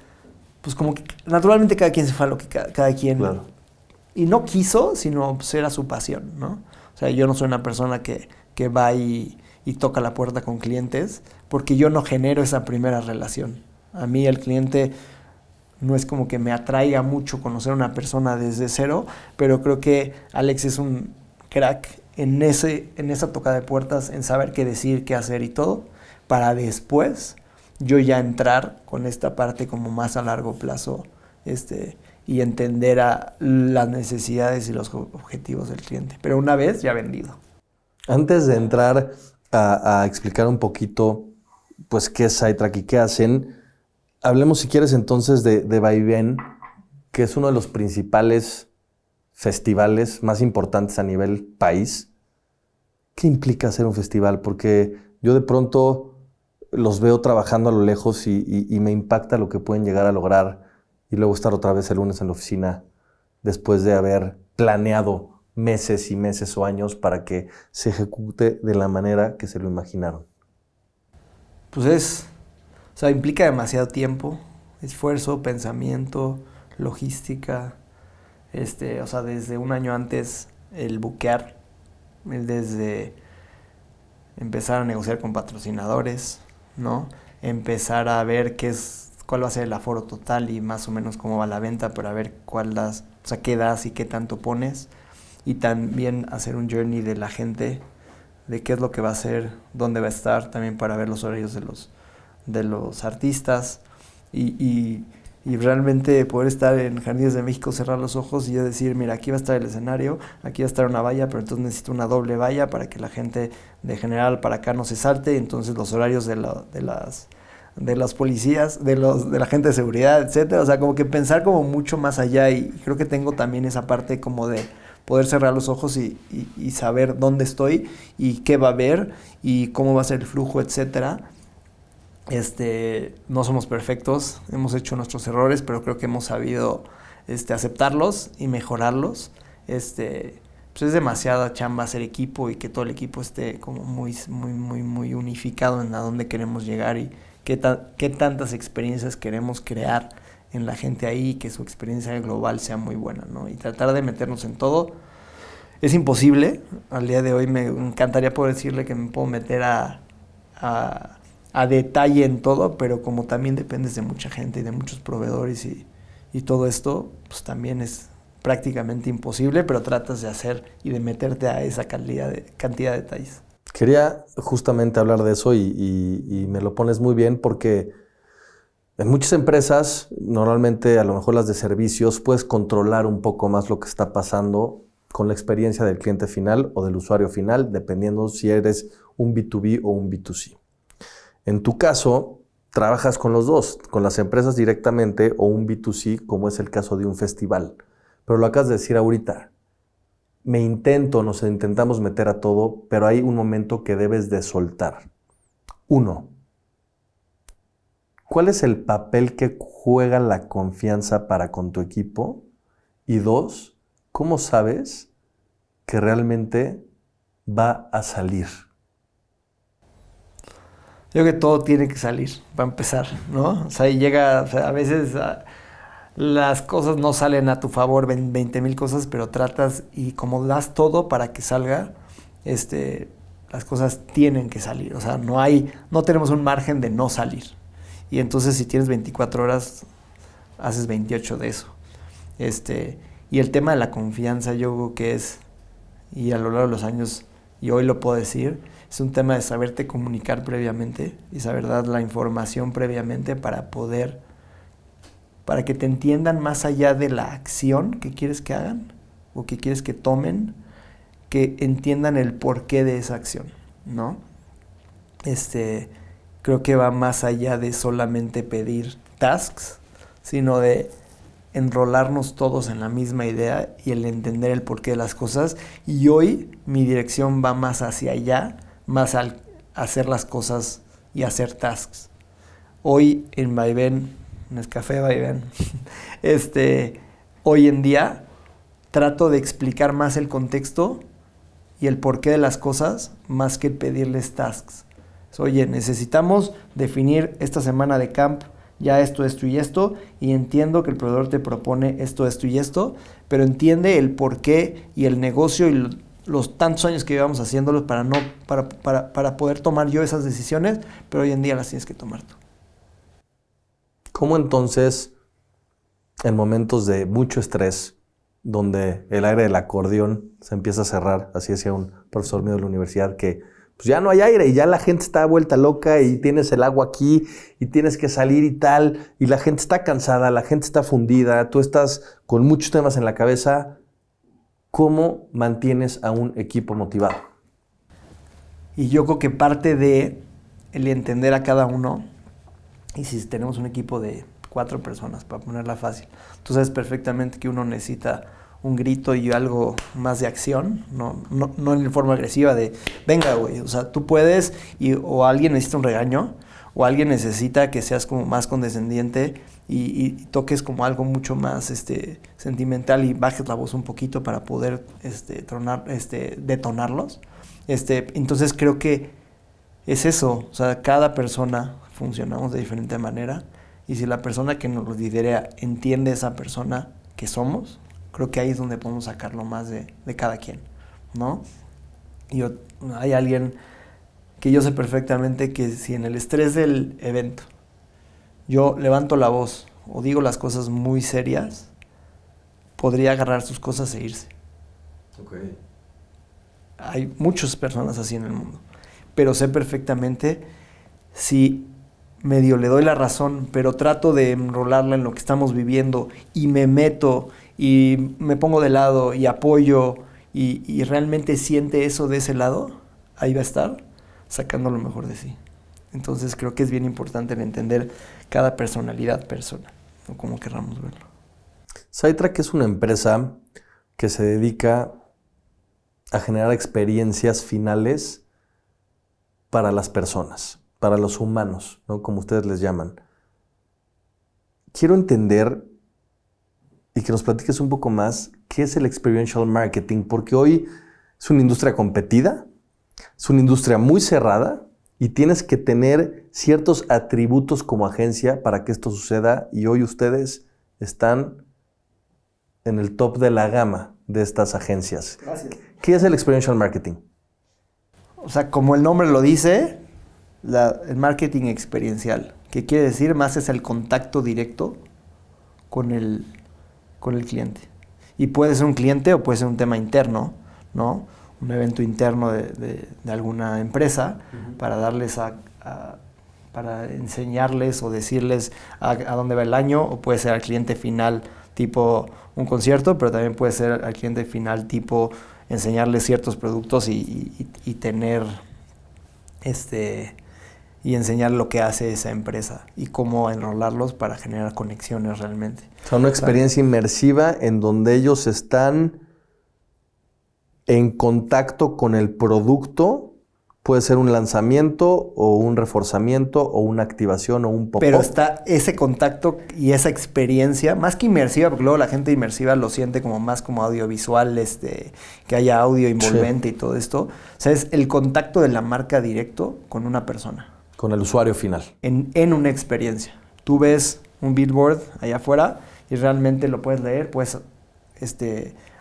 pues como que naturalmente cada quien se fue a lo que cada quien, Claro. y no quiso, sino pues era su pasión, ¿no? O sea, yo no soy una persona que va y toca la puerta con clientes, porque yo no genero esa primera relación. A mí el cliente no es como que me atraiga mucho conocer a una persona desde cero, pero creo que Alex es un crack en esa toca de puertas, en saber qué decir, qué hacer y todo, para después yo ya entrar con esta parte como más a largo plazo, y entender a las necesidades y los objetivos del cliente. Pero una vez ya vendido. Antes de entrar a explicar un poquito, pues, qué es SideTrack y qué hacen, hablemos, si quieres, entonces de Vaivén, que es uno de los principales festivales más importantes a nivel país. ¿Qué implica hacer un festival? Porque yo de pronto los veo trabajando a lo lejos y me impacta lo que pueden llegar a lograr y luego estar otra vez el lunes en la oficina después de haber planeado meses y meses o años para que se ejecute de la manera que se lo imaginaron. Pues o sea, implica demasiado tiempo, esfuerzo, pensamiento, logística, o sea, desde un año antes el buquear, desde empezar a negociar con patrocinadores, ¿no? Empezar a ver cuál va a ser el aforo total y más o menos cómo va la venta, para ver o sea, qué das y qué tanto pones. Y también hacer un journey de la gente, de qué es lo que va a hacer, dónde va a estar, también para ver los horarios de los artistas y realmente poder estar en Jardines de México, cerrar los ojos y yo decir, mira, aquí va a estar el escenario, aquí va a estar una valla, pero entonces necesito una doble valla para que la gente de General para acá no se salte, entonces los horarios de las policías, de la gente de seguridad, etcétera. O sea, como que pensar como mucho más allá, y creo que tengo también esa parte como de poder cerrar los ojos y saber dónde estoy y qué va a haber y cómo va a ser el flujo, etcétera. No somos perfectos, hemos hecho nuestros errores, pero creo que hemos sabido aceptarlos y mejorarlos. Pues es demasiada chamba hacer equipo y que todo el equipo esté como muy unificado en a dónde queremos llegar y qué tantas experiencias queremos crear en la gente ahí, que su experiencia global sea muy buena, ¿no? Y tratar de meternos en todo es imposible. Al día de hoy me encantaría poder decirle que me puedo meter a detalle en todo, pero como también dependes de mucha gente y de muchos proveedores y todo esto, pues también es prácticamente imposible, pero tratas de hacer y de meterte a esa cantidad de detalles. Quería justamente hablar de eso y me lo pones muy bien porque en muchas empresas, normalmente a lo mejor las de servicios, puedes controlar un poco más lo que está pasando con la experiencia del cliente final o del usuario final, dependiendo si eres un B2B o un B2C. En tu caso, trabajas con los dos, con las empresas directamente o un B2C, como es el caso de un festival. Pero lo acabas de decir ahorita. Nos intentamos meter a todo, pero hay un momento que debes de soltar. 1. ¿Cuál es el papel que juega la confianza para con tu equipo? Y 2, ¿cómo sabes que realmente va a salir? Yo creo que todo tiene que salir, para empezar, ¿no? O sea, a veces las cosas no salen a tu favor, 20,000 cosas, pero tratas y como das todo para que salga, las cosas tienen que salir. O sea, no tenemos un margen de no salir. Y entonces si tienes 24 horas, haces 28 de eso. Y el tema de la confianza yo creo que y a lo largo de los años, y hoy lo puedo decir, es un tema de saberte comunicar previamente y saber dar la información previamente para que te entiendan más allá de la acción que quieres que hagan o que quieres que tomen, que entiendan el porqué de esa acción, ¿no? Creo que va más allá de solamente pedir tasks, sino de enrolarnos todos en la misma idea y el entender el porqué de las cosas. Y hoy mi dirección va más hacia allá, más al hacer las cosas y hacer tasks. Hoy en Vaivén, Nescafé Vaivén, hoy en día trato de explicar más el contexto y el porqué de las cosas más que pedirles tasks. Oye, necesitamos definir esta semana de camp ya esto y esto, y entiendo que el proveedor te propone esto y esto, pero entiende el porqué y el negocio y los tantos años que llevamos haciéndolo para poder tomar yo esas decisiones, pero hoy en día las tienes que tomar tú. ¿Cómo entonces, en momentos de mucho estrés, donde el aire del acordeón se empieza a cerrar, así decía un profesor mío de la universidad, que pues ya no hay aire y ya la gente está vuelta loca y tienes el agua aquí y tienes que salir y tal, y la gente está cansada, la gente está fundida, tú estás con muchos temas en la cabeza? ¿Cómo mantienes a un equipo motivado? Y yo creo que parte de el entender a cada uno, y si tenemos un equipo de 4 personas, para ponerla fácil, tú sabes perfectamente que uno necesita un grito y algo más de acción, no en forma agresiva de, venga, güey, o sea, tú puedes, o alguien necesita un regaño, o alguien necesita que seas como más condescendiente y toques como algo mucho más sentimental y bajes la voz un poquito para poder detonarlos. Entonces creo que es eso, o sea, cada persona funcionamos de diferente manera, y si la persona que nos lidera entiende esa persona que somos, creo que ahí es donde podemos sacarlo más de cada quien, ¿no? Hay alguien que yo sé perfectamente que si en el estrés del evento yo levanto la voz o digo las cosas muy serias, podría agarrar sus cosas e irse. Okay. Hay muchas personas así en el mundo, pero sé perfectamente si medio le doy la razón, pero trato de enrolarla en lo que estamos viviendo y me meto y me pongo de lado y apoyo y realmente siente eso de ese lado, ahí va a estar sacando lo mejor de sí. Entonces creo que es bien importante el entender cada personalidad persona, o como querramos verlo. SiteTrack es una empresa que se dedica a generar experiencias finales para las personas, para los humanos, ¿no? Como ustedes les llaman. Quiero entender y que nos platiques un poco más qué es el experiential marketing, porque hoy es una industria competida, es una industria muy cerrada y tienes que tener ciertos atributos como agencia para que esto suceda, y hoy ustedes están en el top de la gama de estas agencias. Gracias. ¿Qué es el experiential marketing? O sea, como el nombre lo dice, el marketing experiencial, que quiere decir más es el contacto directo con el cliente. Y puede ser un cliente o puede ser un tema interno, ¿no? Un evento interno de alguna empresa, para darles para enseñarles o decirles a dónde va el año, o puede ser al cliente final tipo un concierto, pero también puede ser al cliente final tipo enseñarles ciertos productos y tener y enseñar lo que hace esa empresa y cómo enrolarlos para generar conexiones realmente. O sea, una experiencia inmersiva en donde ellos están en contacto con el producto. Puede ser un lanzamiento o un reforzamiento o una activación o un pop-up. Pero está ese contacto y esa experiencia, más que inmersiva, porque luego la gente inmersiva lo siente como más como audiovisual, que haya audio envolvente, sí, y todo esto. O sea, es el contacto de la marca directo con una persona. Con el usuario final. En una experiencia. Tú ves un billboard allá afuera y realmente lo puedes leer, puedes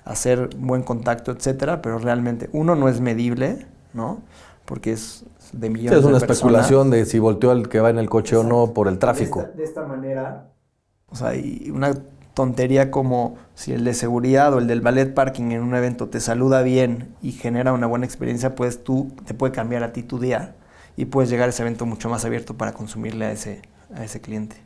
hacer buen contacto, etcétera, pero realmente uno no es medible, ¿no? Porque es de millones de personas. Es una especulación de si volteó el que va en el coche. Exacto. O no por el tráfico. De esta manera, o sea, y una tontería como si el de seguridad o el del valet parking en un evento te saluda bien y genera una buena experiencia, pues te puede cambiar a ti tu día y puedes llegar a ese evento mucho más abierto para consumirle a ese cliente.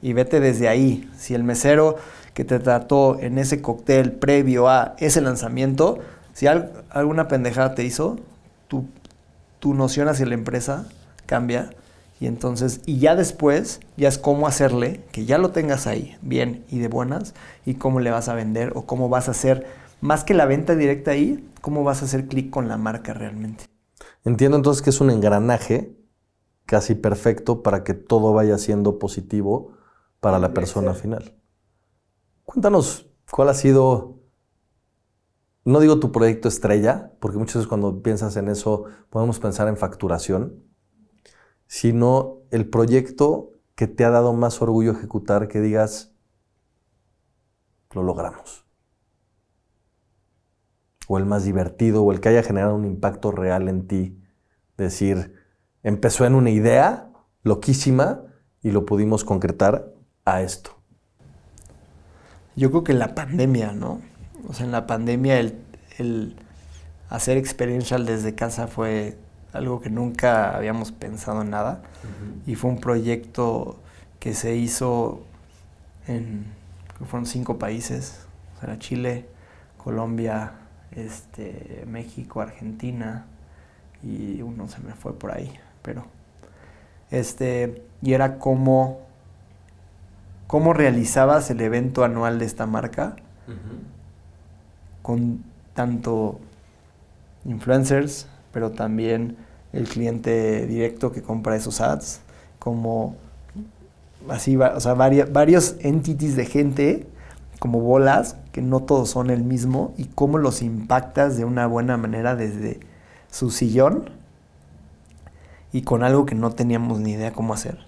Y vete desde ahí. Si el mesero que te trató en ese cóctel previo a ese lanzamiento, si alguna pendejada te hizo, tu noción hacia la empresa cambia, y ya después ya es cómo hacerle que ya lo tengas ahí bien y de buenas, y cómo le vas a vender o cómo vas a hacer, más que la venta directa ahí, cómo vas a hacer clic con la marca realmente. Entiendo entonces que es un engranaje casi perfecto para que todo vaya siendo positivo para la persona final. Cuéntanos ¿Cuál ha sido, no digo tu proyecto estrella, porque muchas veces cuando piensas en eso podemos pensar en facturación, sino el proyecto que te ha dado más orgullo ejecutar, que digas, lo logramos? O el más divertido, o el que haya generado un impacto real en ti. Decir, empezó en una idea loquísima y lo pudimos concretar a esto. Yo creo que en la pandemia, ¿no? O sea, en la pandemia el hacer experiential desde casa fue algo que nunca habíamos pensado en nada. Y fue un proyecto que se hizo fueron 5 países. O sea, Chile, Colombia, México, Argentina y uno se me fue por ahí, pero y era cómo realizabas el evento anual de esta marca con tanto influencers, pero también el cliente directo que compra esos ads, como así, o sea, varios entities de gente como bolas, que no todos son el mismo, y cómo los impactas de una buena manera desde su sillón y con algo que no teníamos ni idea cómo hacer,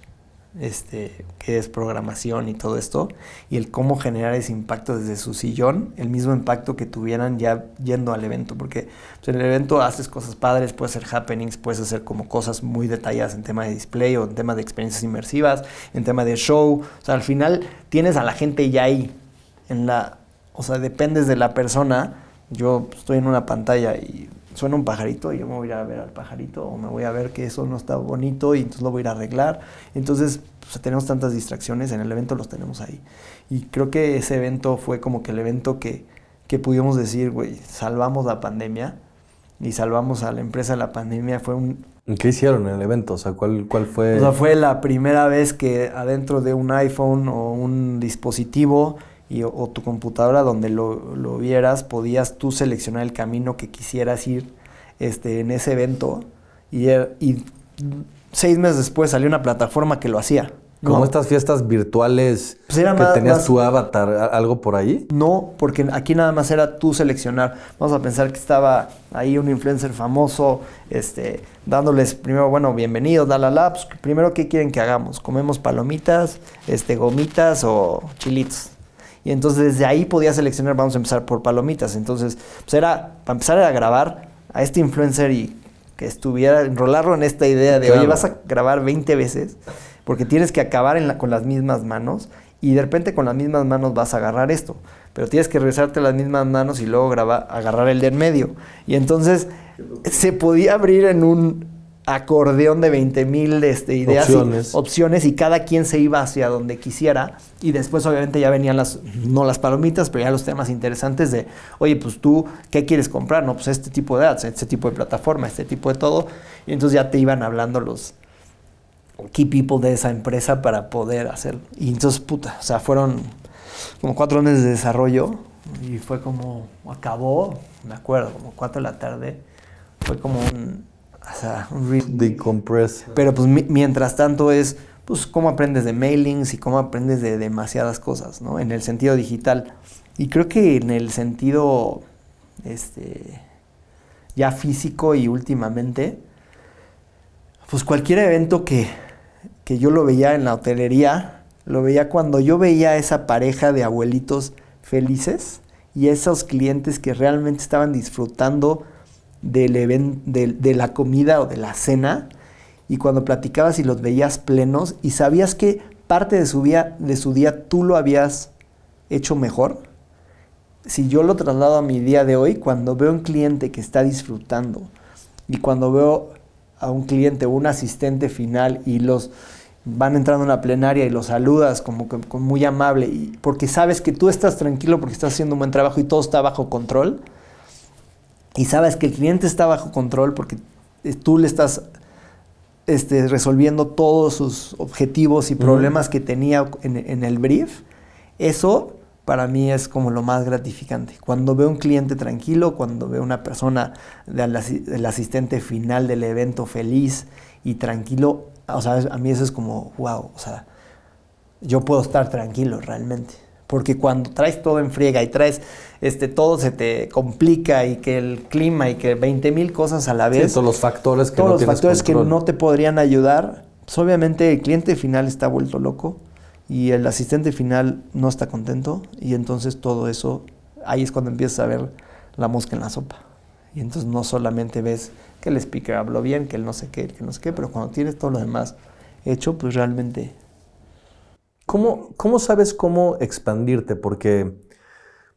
que es programación y todo esto, y el cómo generar ese impacto desde su sillón, el mismo impacto que tuvieran ya yendo al evento, porque pues, en el evento haces cosas padres, puedes hacer happenings, puedes hacer como cosas muy detalladas en tema de display o en tema de experiencias inmersivas, en tema de show, o sea, al final tienes a la gente ya ahí, o sea, dependes de la persona. Yo estoy en una pantalla y suena un pajarito y yo me voy a ir a ver al pajarito, o me voy a ver que eso no está bonito y entonces lo voy a ir a arreglar. Entonces, pues, tenemos tantas distracciones, en el evento los tenemos ahí. Y creo que ese evento fue como que el evento que pudimos decir, güey, salvamos la pandemia y salvamos a la empresa de la pandemia. Fue ¿Qué hicieron en el evento? O sea, ¿cuál fue? O sea, fue la primera vez que adentro de un iPhone o un dispositivo o tu computadora donde lo vieras, podías tú seleccionar el camino que quisieras ir en ese evento, y 6 meses después salió una plataforma que lo hacía. ¿Como ¿no? estas fiestas virtuales Pues era que tenías más tu avatar, algo por ahí? No, porque aquí nada más era tú seleccionar. Vamos a pensar que estaba ahí un influencer famoso, dándoles primero, bueno, bienvenidos, pues, primero, ¿qué quieren que hagamos? ¿Comemos palomitas, gomitas o chilitos? Y entonces desde ahí podía seleccionar, vamos a empezar por palomitas. Entonces, pues para empezar a grabar a este influencer y que enrolarlo en esta idea de, claro, oye, vas a grabar 20 veces, porque tienes que acabar con las mismas manos, y de repente con las mismas manos vas a agarrar esto, pero tienes que regresarte las mismas manos y luego agarrar el de en medio. Y entonces se podía abrir en un acordeón de 20,000 ideas, opciones, y cada quien se iba hacia donde quisiera. Y después obviamente ya venían no las palomitas, pero ya los temas interesantes de, oye, pues tú, ¿qué quieres comprar? No, pues este tipo de ads, este tipo de plataforma, este tipo de todo. Y entonces ya te iban hablando los key people de esa empresa para poder hacerlo. Y entonces, o sea, fueron como 4 meses de desarrollo, y fue como, acabó, me acuerdo, como 4 de la tarde, fue como un decompress. Pero pues mientras tanto es, pues, cómo aprendes de mailings y cómo aprendes de demasiadas cosas, ¿no? En el sentido digital. Y creo que en el sentido, ya físico y últimamente, pues cualquier evento que yo lo veía en la hotelería, lo veía cuando yo veía a esa pareja de abuelitos felices y esos clientes que realmente estaban disfrutando de la comida o de la cena, y cuando platicabas y los veías plenos y sabías que parte de su día tú lo habías hecho mejor. Si yo lo traslado a mi día de hoy, cuando veo un cliente que está disfrutando, y cuando veo a un cliente o un asistente final y los van entrando a una plenaria y los saludas como que muy amable, y porque sabes que tú estás tranquilo porque estás haciendo un buen trabajo y todo está bajo control, y sabes que el cliente está bajo control porque tú le estás resolviendo todos sus objetivos y problemas que tenía en el brief, eso para mí es como lo más gratificante. Cuando veo un cliente tranquilo, cuando veo una persona del asistente final del evento feliz y tranquilo, o sea, a mí eso es como, wow, o sea, yo puedo estar tranquilo realmente. Porque cuando traes todo en friega y traes todo se te complica y que el clima y que 20,000 cosas a la vez. Sí, todos los factores que todos no los tienes factores control. que no te podrían ayudar. Pues obviamente el cliente final está vuelto loco y el asistente final no está contento y entonces todo eso, ahí es cuando empiezas a ver la mosca en la sopa. Y entonces no solamente ves que el speaker habló bien, que el no sé qué, pero cuando tienes todo lo demás hecho, pues realmente... ¿Cómo sabes cómo expandirte? Porque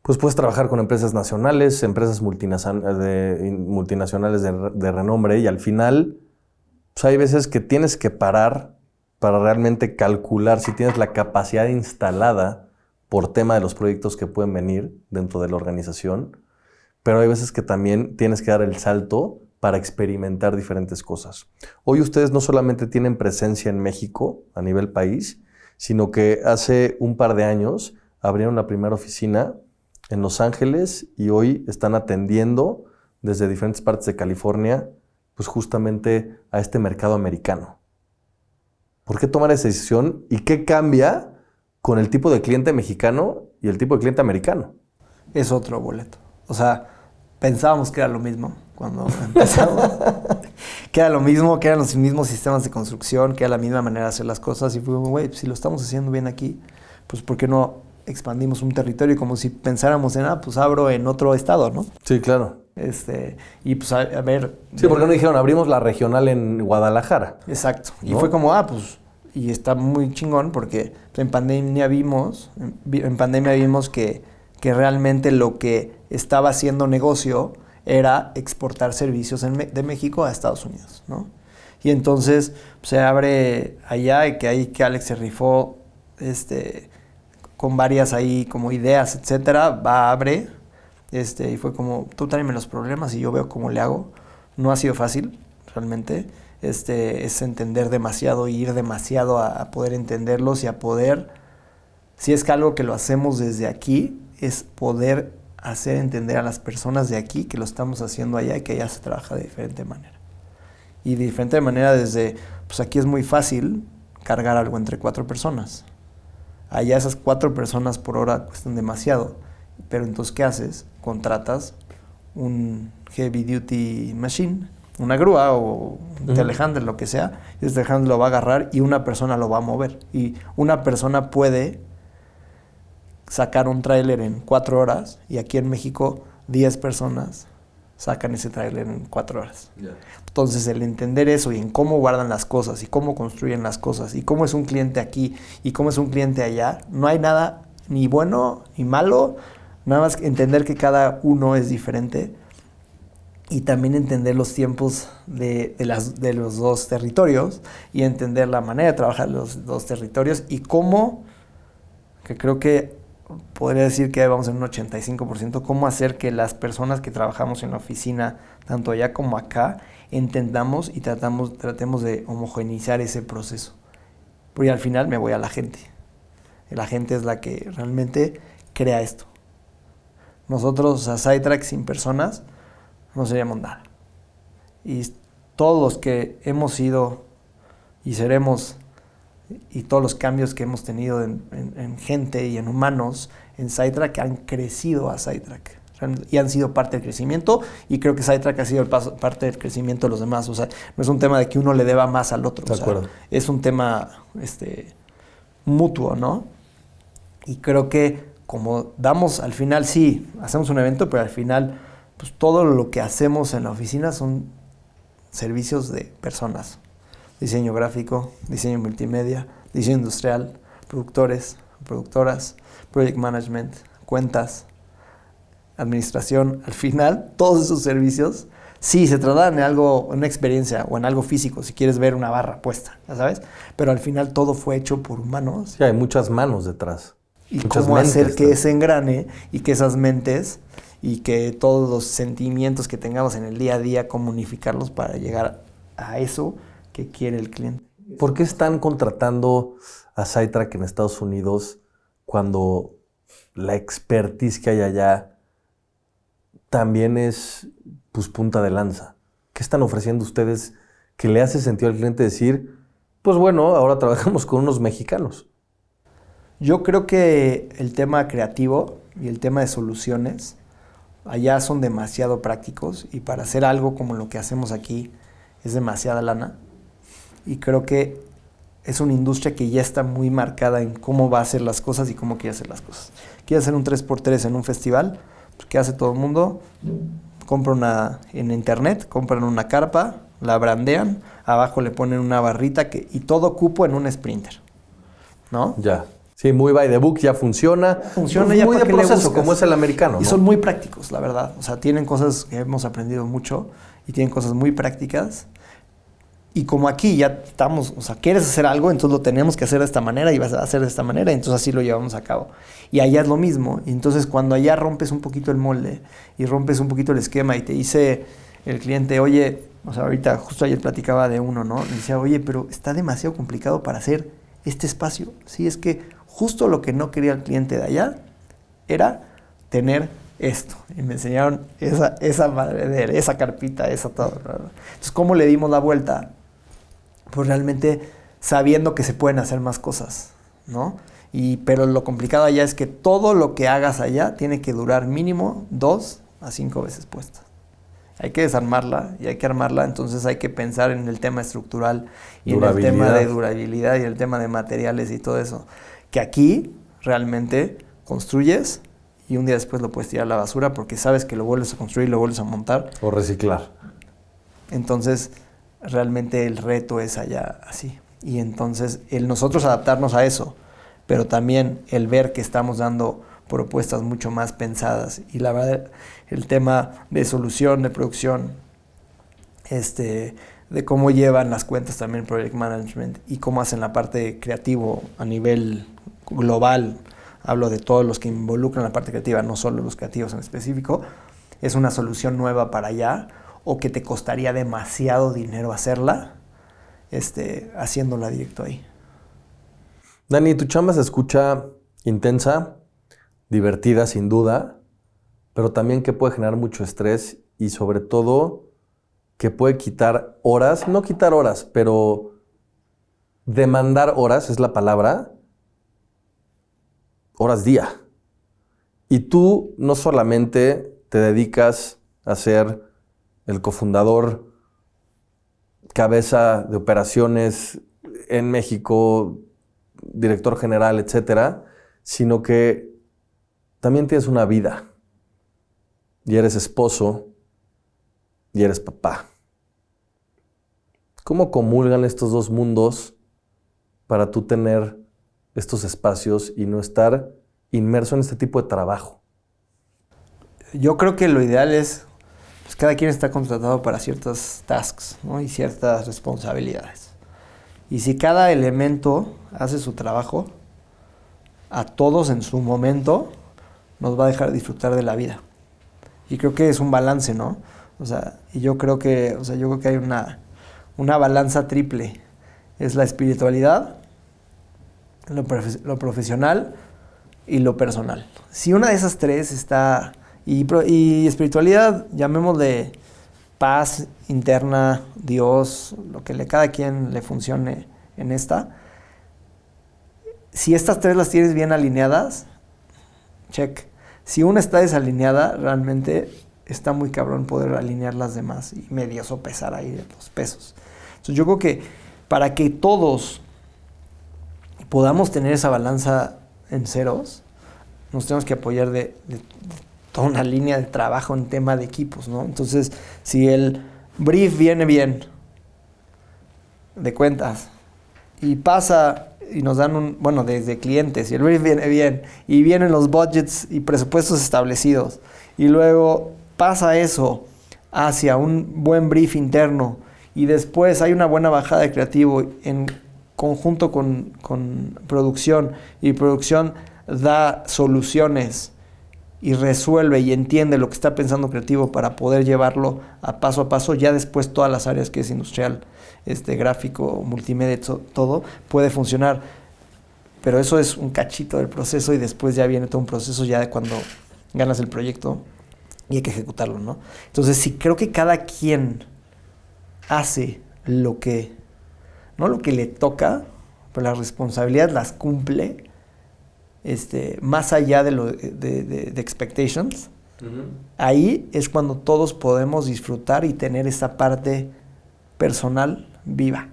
pues puedes trabajar con empresas nacionales, empresas multinacionales de renombre y al final pues hay veces que tienes que parar para realmente calcular si tienes la capacidad instalada por tema de los proyectos que pueden venir dentro de la organización, pero hay veces que también tienes que dar el salto para experimentar diferentes cosas. Hoy ustedes no solamente tienen presencia en México a nivel país, sino que hace un par de años abrieron la primera oficina en Los Ángeles y hoy están atendiendo desde diferentes partes de California, pues justamente a este mercado americano. ¿Por qué tomar esa decisión y qué cambia con el tipo de cliente mexicano y el tipo de cliente americano? Es otro boleto. O sea, pensábamos que era lo mismo cuando empezamos. Que era lo mismo, que eran los mismos sistemas de construcción, que era la misma manera de hacer las cosas. Y fue como, güey, si lo estamos haciendo bien aquí, pues ¿por qué no expandimos un territorio? Como si pensáramos en, pues abro en otro estado, ¿no? Sí, claro. Y pues a ver... Sí, porque no dijeron, abrimos la regional en Guadalajara. Exacto. ¿No? Y fue como, pues... Y está muy chingón porque en pandemia vimos que realmente lo que estaba haciendo negocio era exportar servicios de México a Estados Unidos, ¿no? Y entonces se abre allá y que ahí que Alex se rifó con varias ahí como ideas, etcétera, abre, y fue como, tú tráeme los problemas y yo veo cómo le hago. No ha sido fácil, realmente. Es entender demasiado y ir demasiado a poder entenderlos y a poder, si es que algo que lo hacemos desde aquí, es poder hacer entender a las personas de aquí que lo estamos haciendo allá y que allá se trabaja de diferente manera. Y de diferente manera desde, pues aquí es muy fácil cargar algo entre 4 personas. Allá esas 4 personas por hora cuestan demasiado. Pero entonces, ¿qué haces? Contratas un heavy duty machine, una grúa o un telehandler, lo que sea, y ese telehandler lo va a agarrar y una persona lo va a mover. Y una persona puede sacar un tráiler en 4 horas y aquí en México 10 personas sacan ese tráiler en 4 horas. Yeah. Entonces el entender eso y en cómo guardan las cosas y cómo construyen las cosas y cómo es un cliente aquí y cómo es un cliente allá, no hay nada ni bueno ni malo, nada más entender que cada uno es diferente y también entender los tiempos de los dos territorios y entender la manera de trabajar los dos territorios y cómo, que creo que podría decir que vamos en un 85%, cómo hacer que las personas que trabajamos en la oficina, tanto allá como acá, entendamos y tratemos de homogeneizar ese proceso. Porque al final me voy a la gente. La gente es la que realmente crea esto. Nosotros a SiteTrack sin personas no seríamos nada. Y todos los que hemos sido y seremos y todos los cambios que hemos tenido en gente y en humanos en SiteTrack han crecido a SiteTrack y han sido parte del crecimiento y creo que SiteTrack ha sido parte del crecimiento de los demás. O sea, no es un tema de que uno le deba más al otro. De acuerdo. Sea, es un tema mutuo, ¿no? Y creo que como damos al final, sí, hacemos un evento, pero al final pues todo lo que hacemos en la oficina son servicios de personas. Diseño gráfico, diseño multimedia, diseño industrial, productores, productoras, project management, cuentas, administración. Al final, todos esos servicios, sí, se tratan de algo, una experiencia o en algo físico, si quieres ver una barra puesta, ¿ya sabes? Pero al final todo fue hecho por humanos. Sí, hay muchas manos detrás. Y cómo hacer que ese engrane y que esas mentes y que todos los sentimientos que tengamos en el día a día, cómo unificarlos para llegar a eso que quiere el cliente. ¿Por qué están contratando a SiteTrack en Estados Unidos cuando la expertise que hay allá también es pues punta de lanza? ¿Qué están ofreciendo ustedes que le hace sentido al cliente decir, pues bueno, ahora trabajamos con unos mexicanos? Yo creo que el tema creativo y el tema de soluciones allá son demasiado prácticos y para hacer algo como lo que hacemos aquí es demasiada lana. Y creo que es una industria que ya está muy marcada en cómo va a hacer las cosas y cómo quiere hacer las cosas. Quiere hacer un 3x3 en un festival, pues, ¿qué hace todo el mundo? Compra en internet, compran una carpa, la brandean, abajo le ponen una barrita y todo cupo en un Sprinter, ¿no? Ya. Sí, muy by the book, ya funciona. Funciona pues ya muy para de que le proceso, buscas. como es el americano, Y ¿no? son muy prácticos, la verdad. O sea, tienen cosas que hemos aprendido mucho y tienen cosas muy prácticas. Y como aquí ya estamos, o sea, quieres hacer algo, entonces lo tenemos que hacer de esta manera y vas a hacer de esta manera, y entonces así lo llevamos a cabo. Y allá es lo mismo. Y entonces cuando allá rompes un poquito el molde y rompes un poquito el esquema y te dice el cliente, oye, o sea, ahorita justo ayer platicaba de uno, ¿no? Me decía, oye, pero está demasiado complicado para hacer este espacio. Sí, es que justo lo que no quería el cliente de allá era tener esto. Y me enseñaron esa madre, esa carpita, esa todo. Entonces, ¿cómo le dimos la vuelta? Pues realmente sabiendo que se pueden hacer más cosas, ¿no? Pero lo complicado allá es que todo lo que hagas allá tiene que durar mínimo 2 a 5 veces puestas. Hay que desarmarla y hay que armarla, entonces hay que pensar en el tema estructural y en el tema de durabilidad y el tema de materiales y todo eso. Que aquí realmente construyes y un día después lo puedes tirar a la basura porque sabes que lo vuelves a construir, lo vuelves a montar. O reciclar. Entonces, realmente el reto es allá así. Y entonces, el nosotros adaptarnos a eso, pero también el ver que estamos dando propuestas mucho más pensadas. Y la verdad, el tema de solución, de producción, de cómo llevan las cuentas también Project Management y cómo hacen la parte creativo a nivel global. Hablo de todos los que involucran la parte creativa, no solo los creativos en específico. Es una solución nueva para allá o que te costaría demasiado dinero hacerla, haciéndola directo ahí. Dani, tu chamba se escucha intensa, divertida sin duda, pero también que puede generar mucho estrés y sobre todo que puede quitar horas, no quitar horas, pero demandar horas es la palabra, horas día. Y tú no solamente te dedicas a ser el cofundador, cabeza de operaciones en México, director general, etcétera, sino que también tienes una vida y eres esposo y eres papá. ¿Cómo comulgan estos dos mundos para tú tener estos espacios y no estar inmerso en este tipo de trabajo? Yo creo que lo ideal es, pues cada quien está contratado para ciertas tasks, ¿no? Y ciertas responsabilidades. Y si cada elemento hace su trabajo, a todos en su momento nos va a dejar disfrutar de la vida. Y creo que es un balance, ¿no? O sea, y yo creo que hay una balanza triple. Es la espiritualidad, lo profesional y lo personal. Si una de esas tres está... Y espiritualidad, llamémosle paz interna, Dios, lo que cada quien le funcione en esta. Si estas tres las tienes bien alineadas, check. Si una está desalineada, realmente está muy cabrón poder alinear las demás y medio sopesar ahí los pesos. Entonces yo creo que para que todos podamos tener esa balanza en ceros, nos tenemos que apoyar de toda una línea de trabajo en tema de equipos, ¿no? Entonces, si el brief viene bien de cuentas y pasa y nos dan desde clientes, y el brief viene bien y vienen los budgets y presupuestos establecidos y luego pasa eso hacia un buen brief interno y después hay una buena bajada de creativo en conjunto con producción y producción da soluciones y resuelve y entiende lo que está pensando creativo para poder llevarlo a paso, ya después todas las áreas que es industrial, gráfico, multimedia, todo puede funcionar. Pero eso es un cachito del proceso y después ya viene todo un proceso ya de cuando ganas el proyecto y hay que ejecutarlo, ¿no? Entonces sí creo que cada quien hace no lo que le toca, pero las responsabilidades las cumple, más allá de expectations, ahí es cuando todos podemos disfrutar y tener esa parte personal viva.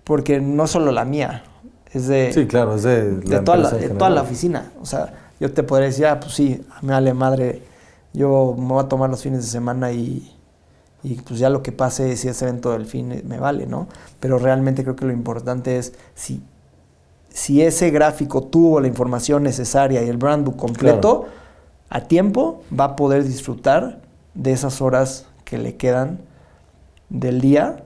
Porque no solo la mía, es de... Sí, claro, es de toda la oficina. O sea, yo te podría decir, pues sí, me vale madre, yo me voy a tomar los fines de semana y pues ya lo que pase, si ese evento del fin me vale, ¿no? Pero realmente creo que lo importante es si ese gráfico tuvo la información necesaria y el brand book completo, claro, a tiempo va a poder disfrutar de esas horas que le quedan del día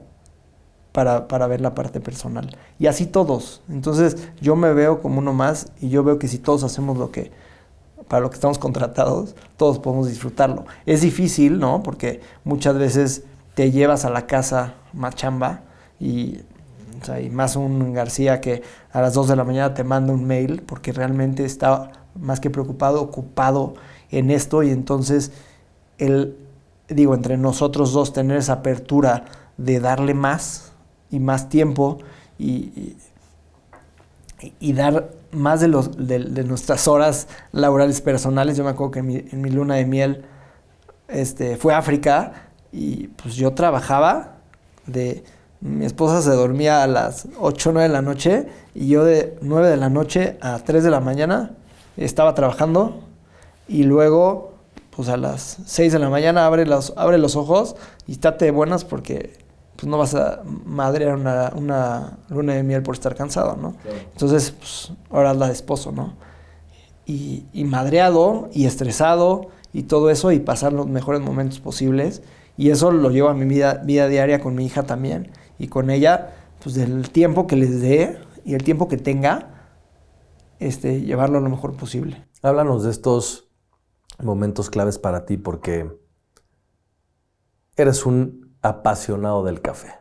para ver la parte personal. Y así todos. Entonces yo me veo como uno más y yo veo que si todos hacemos para lo que estamos contratados, todos podemos disfrutarlo. Es difícil, ¿no? Porque muchas veces te llevas a la casa más chamba y más un García que a las 2 de la mañana te manda un mail porque realmente está más que preocupado, ocupado en esto, y entonces entre nosotros dos tener esa apertura de darle más y más tiempo y dar más de nuestras horas laborales personales. Yo me acuerdo que en mi luna de miel fue a África y pues yo trabajaba mi esposa se dormía a las 8 o 9 de la noche y yo de 9 de la noche a 3 de la mañana estaba trabajando, y luego pues a las 6 de la mañana abre los ojos y estate de buenas porque pues no vas a madrear una luna de miel por estar cansado, ¿no? Claro. Entonces, pues ahora la de esposo, ¿no? Y madreado y estresado y todo eso, y pasar los mejores momentos posibles, y eso lo llevo a mi vida diaria con mi hija también, y con ella, pues del tiempo que les dé y el tiempo que tenga, llevarlo lo mejor posible. Háblanos de estos momentos claves para ti, porque eres un apasionado del café.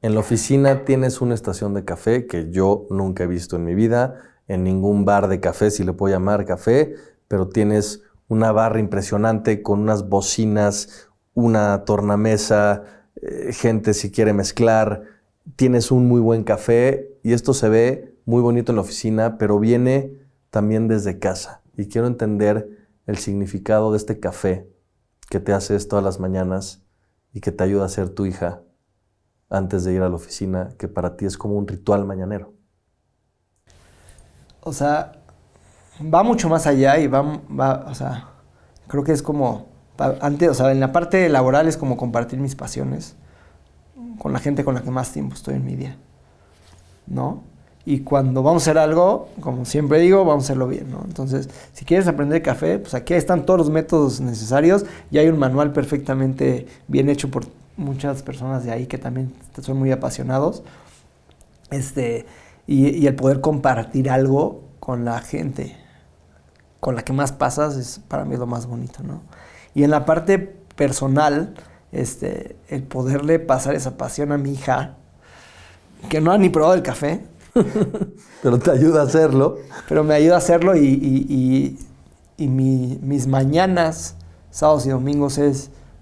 En la oficina tienes una estación de café que yo nunca he visto en mi vida, en ningún bar de café, si le puedo llamar café, pero tienes una barra impresionante con unas bocinas, una tornamesa, gente si quiere mezclar, tienes un muy buen café y esto se ve muy bonito en la oficina, pero viene también desde casa. Y quiero entender el significado de este café que te haces todas las mañanas y que te ayuda a ser tu hija antes de ir a la oficina, que para ti es como un ritual mañanero. O sea, va mucho más allá y creo que es como, en la parte laboral es como compartir mis pasiones con la gente con la que más tiempo estoy en mi día, ¿no? Y cuando vamos a hacer algo, como siempre digo, vamos a hacerlo bien, ¿no? Entonces, si quieres aprender café, pues aquí están todos los métodos necesarios y hay un manual perfectamente bien hecho por muchas personas de ahí que también son muy apasionados. Y el poder compartir algo con la gente con la que más pasas es para mí lo más bonito, ¿no? Y en la parte personal, el poderle pasar esa pasión a mi hija, que no ha ni probado el café, pero te ayuda a hacerlo. Pero me ayuda a hacerlo y mis mañanas, sábados y domingos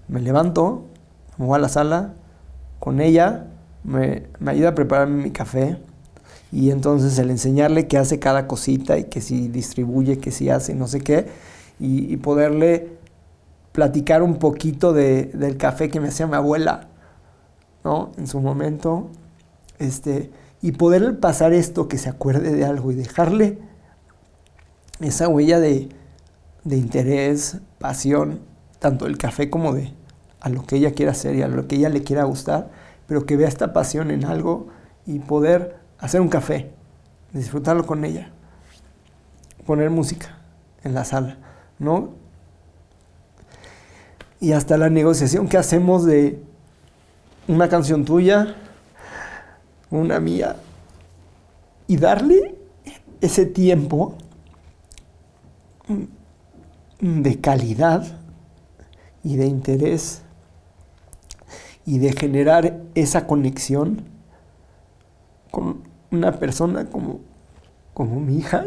me levanto, me voy a la sala con ella, me ayuda a prepararme mi café, y entonces el enseñarle qué hace cada cosita y que si distribuye, que si hace no sé qué, y poderle platicar un poquito del café que me hacía mi abuela, ¿no? En su momento, y poderle pasar esto, que se acuerde de algo y dejarle esa huella de interés, pasión, tanto del café como a lo que ella quiera hacer y a lo que ella le quiera gustar, pero que vea esta pasión en algo y poder hacer un café, disfrutarlo con ella, poner música en la sala, ¿no? Y hasta la negociación que hacemos de una canción tuya, una mía, y darle ese tiempo de calidad y de interés y de generar esa conexión con una persona como mi hija,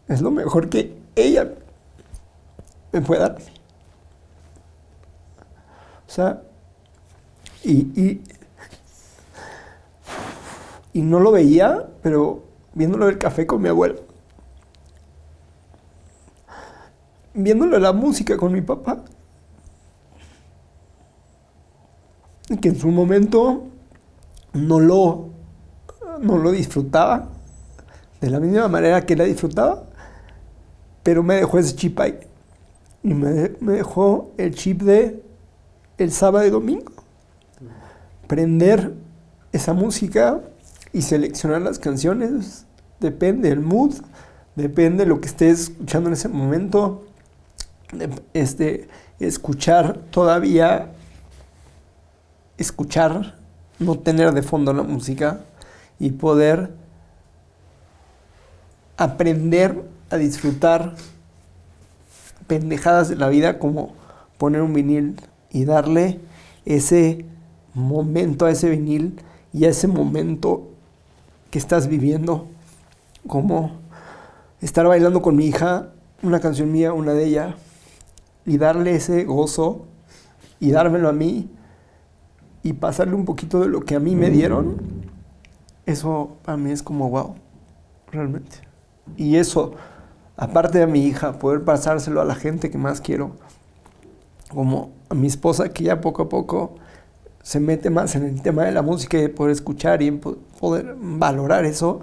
es lo mejor que ella me puede dar. O sea, y no lo veía, pero viéndolo del café con mi abuelo, viéndolo la música con mi papá, que en su momento no lo disfrutaba de la misma manera que él la disfrutaba, pero me dejó ese chip ahí. Y me dejó el chip de el sábado y domingo. Prender esa música y seleccionar las canciones. Depende del mood, depende de lo que estés escuchando en ese momento. Escuchar, no tener de fondo la música y poder aprender a disfrutar pendejadas de la vida, como poner un vinil y darle ese momento a ese vinil y a ese momento que estás viviendo, como estar bailando con mi hija una canción mía, una de ella, y darle ese gozo y dármelo a mí y pasarle un poquito de lo que a mí me dieron. Eso para mí es como wow, realmente. Y eso, aparte de a mi hija, poder pasárselo a la gente que más quiero, como a mi esposa, que ya poco a poco se mete más en el tema de la música y de poder escuchar y en poder valorar eso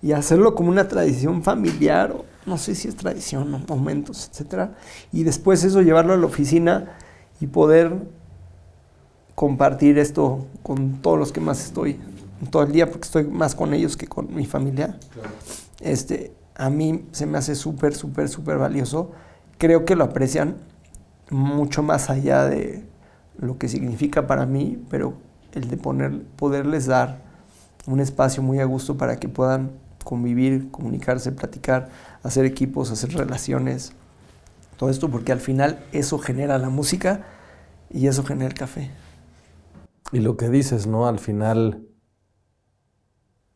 y hacerlo como una tradición familiar, o no sé si es tradición o momentos, etcétera, y después eso llevarlo a la oficina y poder compartir esto con todos los que más estoy todo el día, porque estoy más con ellos que con mi familia. Claro. A mí se me hace súper, súper, súper valioso. Creo que lo aprecian mucho más allá de lo que significa para mí, pero el de poderles dar un espacio muy a gusto para que puedan convivir, comunicarse, platicar, hacer equipos, hacer relaciones, todo esto, porque al final eso genera la música y eso genera el café. Y lo que dices, ¿no? Al final,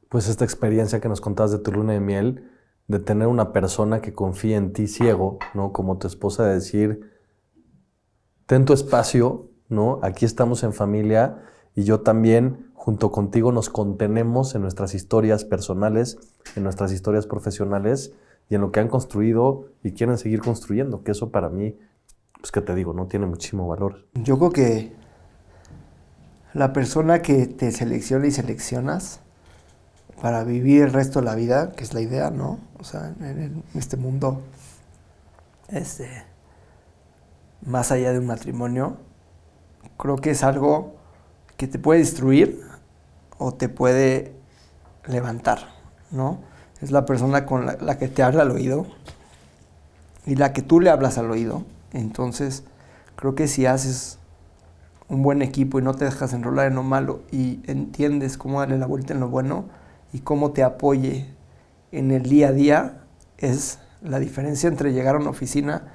pues esta experiencia que nos contabas de tu luna de miel, de tener una persona que confía en ti ciego, ¿no? Como tu esposa, de decir, ten tu espacio, ¿no? Aquí estamos en familia y yo también, junto contigo, nos contenemos en nuestras historias personales, en nuestras historias profesionales y en lo que han construido y quieren seguir construyendo, que eso para mí, pues qué te digo, no tiene muchísimo valor. Yo creo que la persona que te selecciona y seleccionas para vivir el resto de la vida, que es la idea, ¿no? O sea, en este mundo, más allá de un matrimonio, creo que es algo que te puede destruir o te puede levantar, ¿no? Es la persona con la que te habla al oído y la que tú le hablas al oído. Entonces, creo que si haces un buen equipo y no te dejas enrolar en lo malo y entiendes cómo darle la vuelta en lo bueno y cómo te apoye en el día a día, es la diferencia entre llegar a una oficina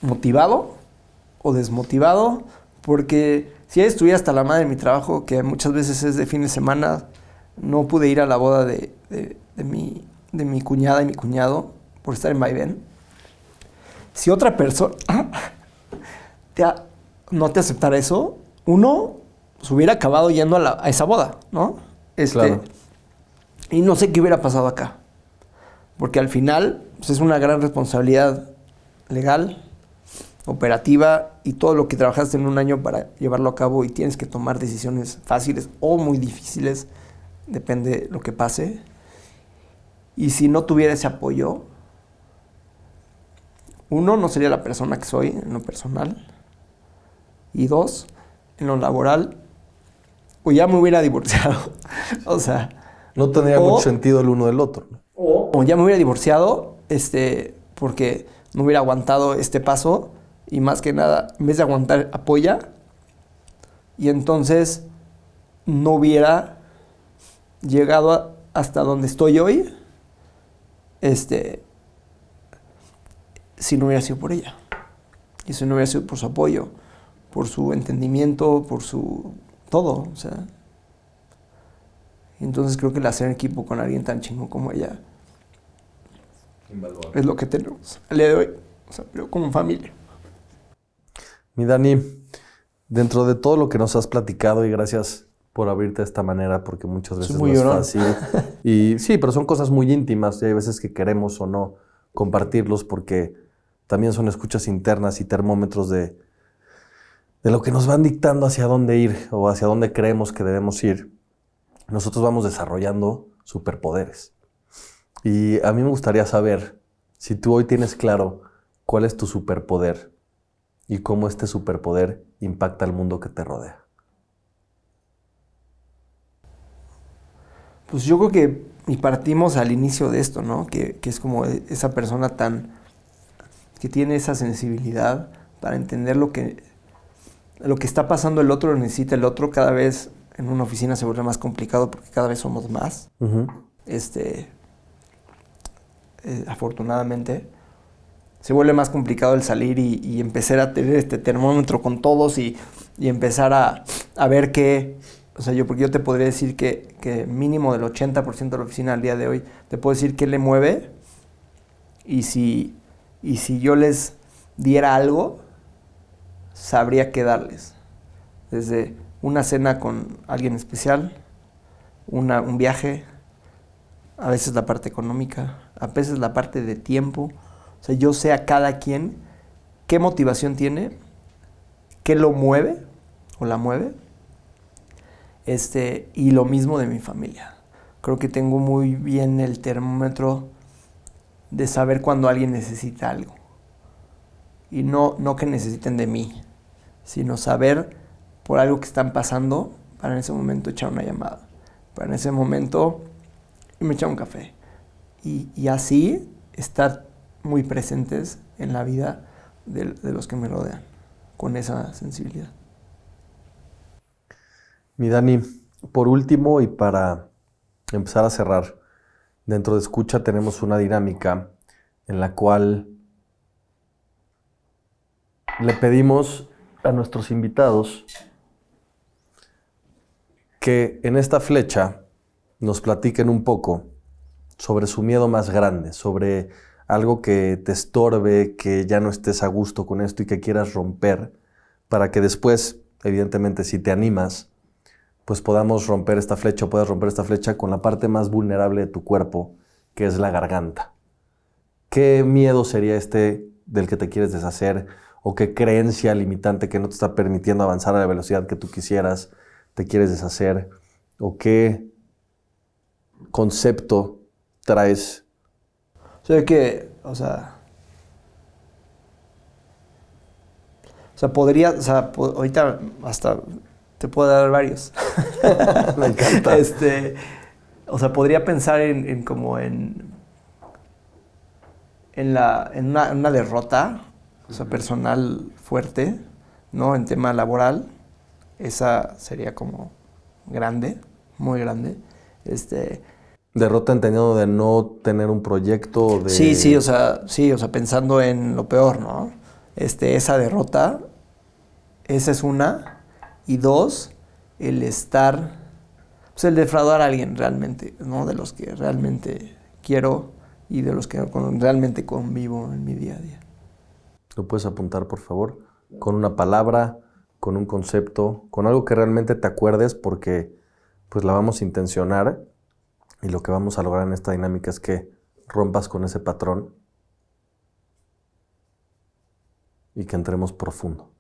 motivado o desmotivado, porque si estuve hasta la madre de mi trabajo, que muchas veces es de fin de semana, no pude ir a la boda de mi cuñada y mi cuñado por estar en vaivén. Si otra persona no te aceptara eso, uno se hubiera acabado yendo a esa boda, ¿no? Claro. Y no sé qué hubiera pasado acá. Porque al final pues, es una gran responsabilidad legal, operativa y todo lo que trabajaste en un año para llevarlo a cabo y tienes que tomar decisiones fáciles o muy difíciles, depende de lo que pase. Y si no tuviera ese apoyo, uno, no sería la persona que soy en lo personal. Y dos, en lo laboral, o ya me hubiera divorciado. O sea... No tendría mucho sentido el uno del otro. O ya me hubiera divorciado, porque no hubiera aguantado este paso. Y más que nada, en vez de aguantar, apoya. Y entonces no hubiera llegado hasta donde estoy hoy, si no hubiera sido por ella. Y si no hubiera sido por su apoyo, por su entendimiento, por su todo, o sea. Entonces creo que el hacer equipo con alguien tan chingón como ella es lo que tenemos al día de hoy, o sea, pero como familia. Mi Dani, dentro de todo lo que nos has platicado, y gracias por abrirte de esta manera, porque muchas veces Soy muy no es llorón. fácil. Y sí, pero son cosas muy íntimas y hay veces que queremos o no compartirlos porque también son escuchas internas y termómetros de lo que nos van dictando hacia dónde ir o hacia dónde creemos que debemos ir. Nosotros vamos desarrollando superpoderes. Y a mí me gustaría saber si tú hoy tienes claro cuál es tu superpoder y cómo este superpoder impacta al mundo que te rodea. Pues yo creo que y partimos al inicio de esto, ¿no? Que es como esa persona que tiene esa sensibilidad para entender lo que está pasando el otro, lo necesita el otro. Cada vez en una oficina se vuelve más complicado porque cada vez somos más. Afortunadamente se vuelve más complicado el salir y empezar a tener este termómetro con todos y empezar a ver qué, o sea, porque yo te podría decir que mínimo del 80% de la oficina al día de hoy te puedo decir qué le mueve y si yo les diera algo, sabría qué darles. Desde una cena con alguien especial, un viaje, a veces la parte económica, a veces la parte de tiempo. O sea, yo sé a cada quien qué motivación tiene, qué lo mueve o la mueve, y lo mismo de mi familia. Creo que tengo muy bien el termómetro de saber cuando alguien necesita algo. Y no que necesiten de mí, sino saber por algo que están pasando para en ese momento echar una llamada, para en ese momento me echar un café. Y así estar muy presentes en la vida de los que me rodean, con esa sensibilidad. Mi Dani, por último y para empezar a cerrar, dentro de Escucha tenemos una dinámica en la cual le pedimos a nuestros invitados que en esta flecha nos platiquen un poco sobre su miedo más grande, sobre algo que te estorbe, que ya no estés a gusto con esto y que quieras romper, para que después, evidentemente, si te animas, pues podamos romper esta flecha o puedas romper esta flecha con la parte más vulnerable de tu cuerpo, que es la garganta. ¿Qué miedo sería este del que te quieres deshacer? ¿O qué creencia limitante que no te está permitiendo avanzar a la velocidad que tú quisieras te quieres deshacer? ¿O qué concepto traes? O sea, podría, ahorita hasta te puedo dar varios. Me encanta. Podría pensar en una derrota, o sea, personal fuerte, ¿no? En tema laboral, esa sería como grande, muy grande. Derrota entendiendo de no tener un proyecto de... Sí, o sea, pensando en lo peor, ¿no? Esa derrota, esa es una. Y dos, el el defraudar a alguien realmente, ¿no? De los que realmente quiero y de los que realmente convivo en mi día a día. ¿Lo puedes apuntar, por favor? Con una palabra, con un concepto, con algo que realmente te acuerdes, porque pues la vamos a intencionar y lo que vamos a lograr en esta dinámica es que rompas con ese patrón y que entremos profundo.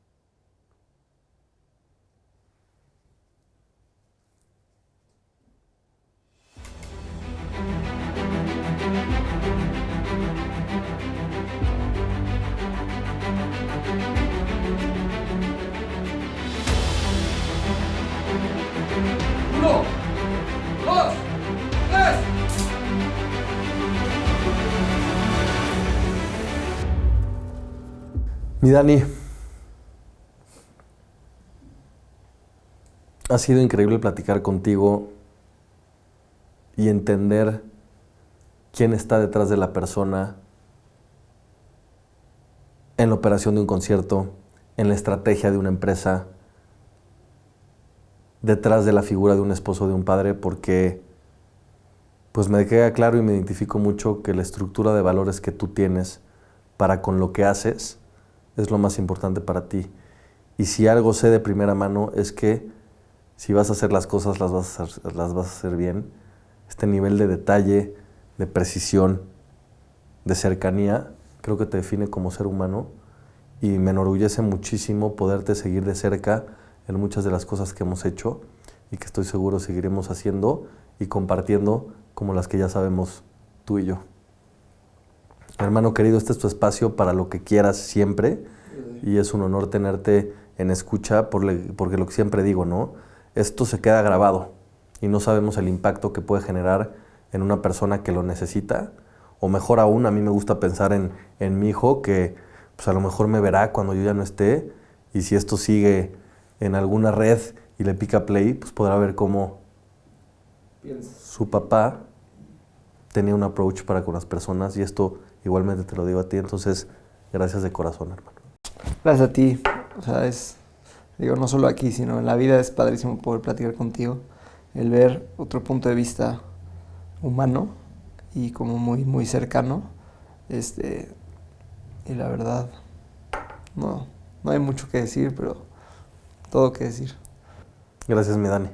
Mi Dani, ha sido increíble platicar contigo y entender quién está detrás de la persona en la operación de un concierto, en la estrategia de una empresa, detrás de la figura de un esposo, de un padre, porque pues me queda claro y me identifico mucho que la estructura de valores que tú tienes para con lo que haces es lo más importante para ti. Y si algo sé de primera mano es que si vas a hacer las cosas, las vas a hacer bien. Este nivel de detalle, de precisión, de cercanía, creo que te define como ser humano y me enorgullece muchísimo poderte seguir de cerca en muchas de las cosas que hemos hecho y que estoy seguro seguiremos haciendo y compartiendo como las que ya sabemos tú y yo. Hermano querido, este es tu espacio para lo que quieras siempre y es un honor tenerte en escucha porque lo que siempre digo, ¿no? Esto se queda grabado y no sabemos el impacto que puede generar en una persona que lo necesita o mejor aún, a mí me gusta pensar en mi hijo que pues a lo mejor me verá cuando yo ya no esté y si esto sigue en alguna red y le pica play, pues podrá ver cómo su papá tenía un approach para con las personas y esto igualmente te lo digo a ti, entonces gracias de corazón, hermano. Gracias a ti, o sea, digo, no solo aquí, sino en la vida es padrísimo poder platicar contigo, el ver otro punto de vista humano y como muy, muy cercano, y la verdad, no hay mucho que decir, pero todo que decir. Gracias, mi Dani.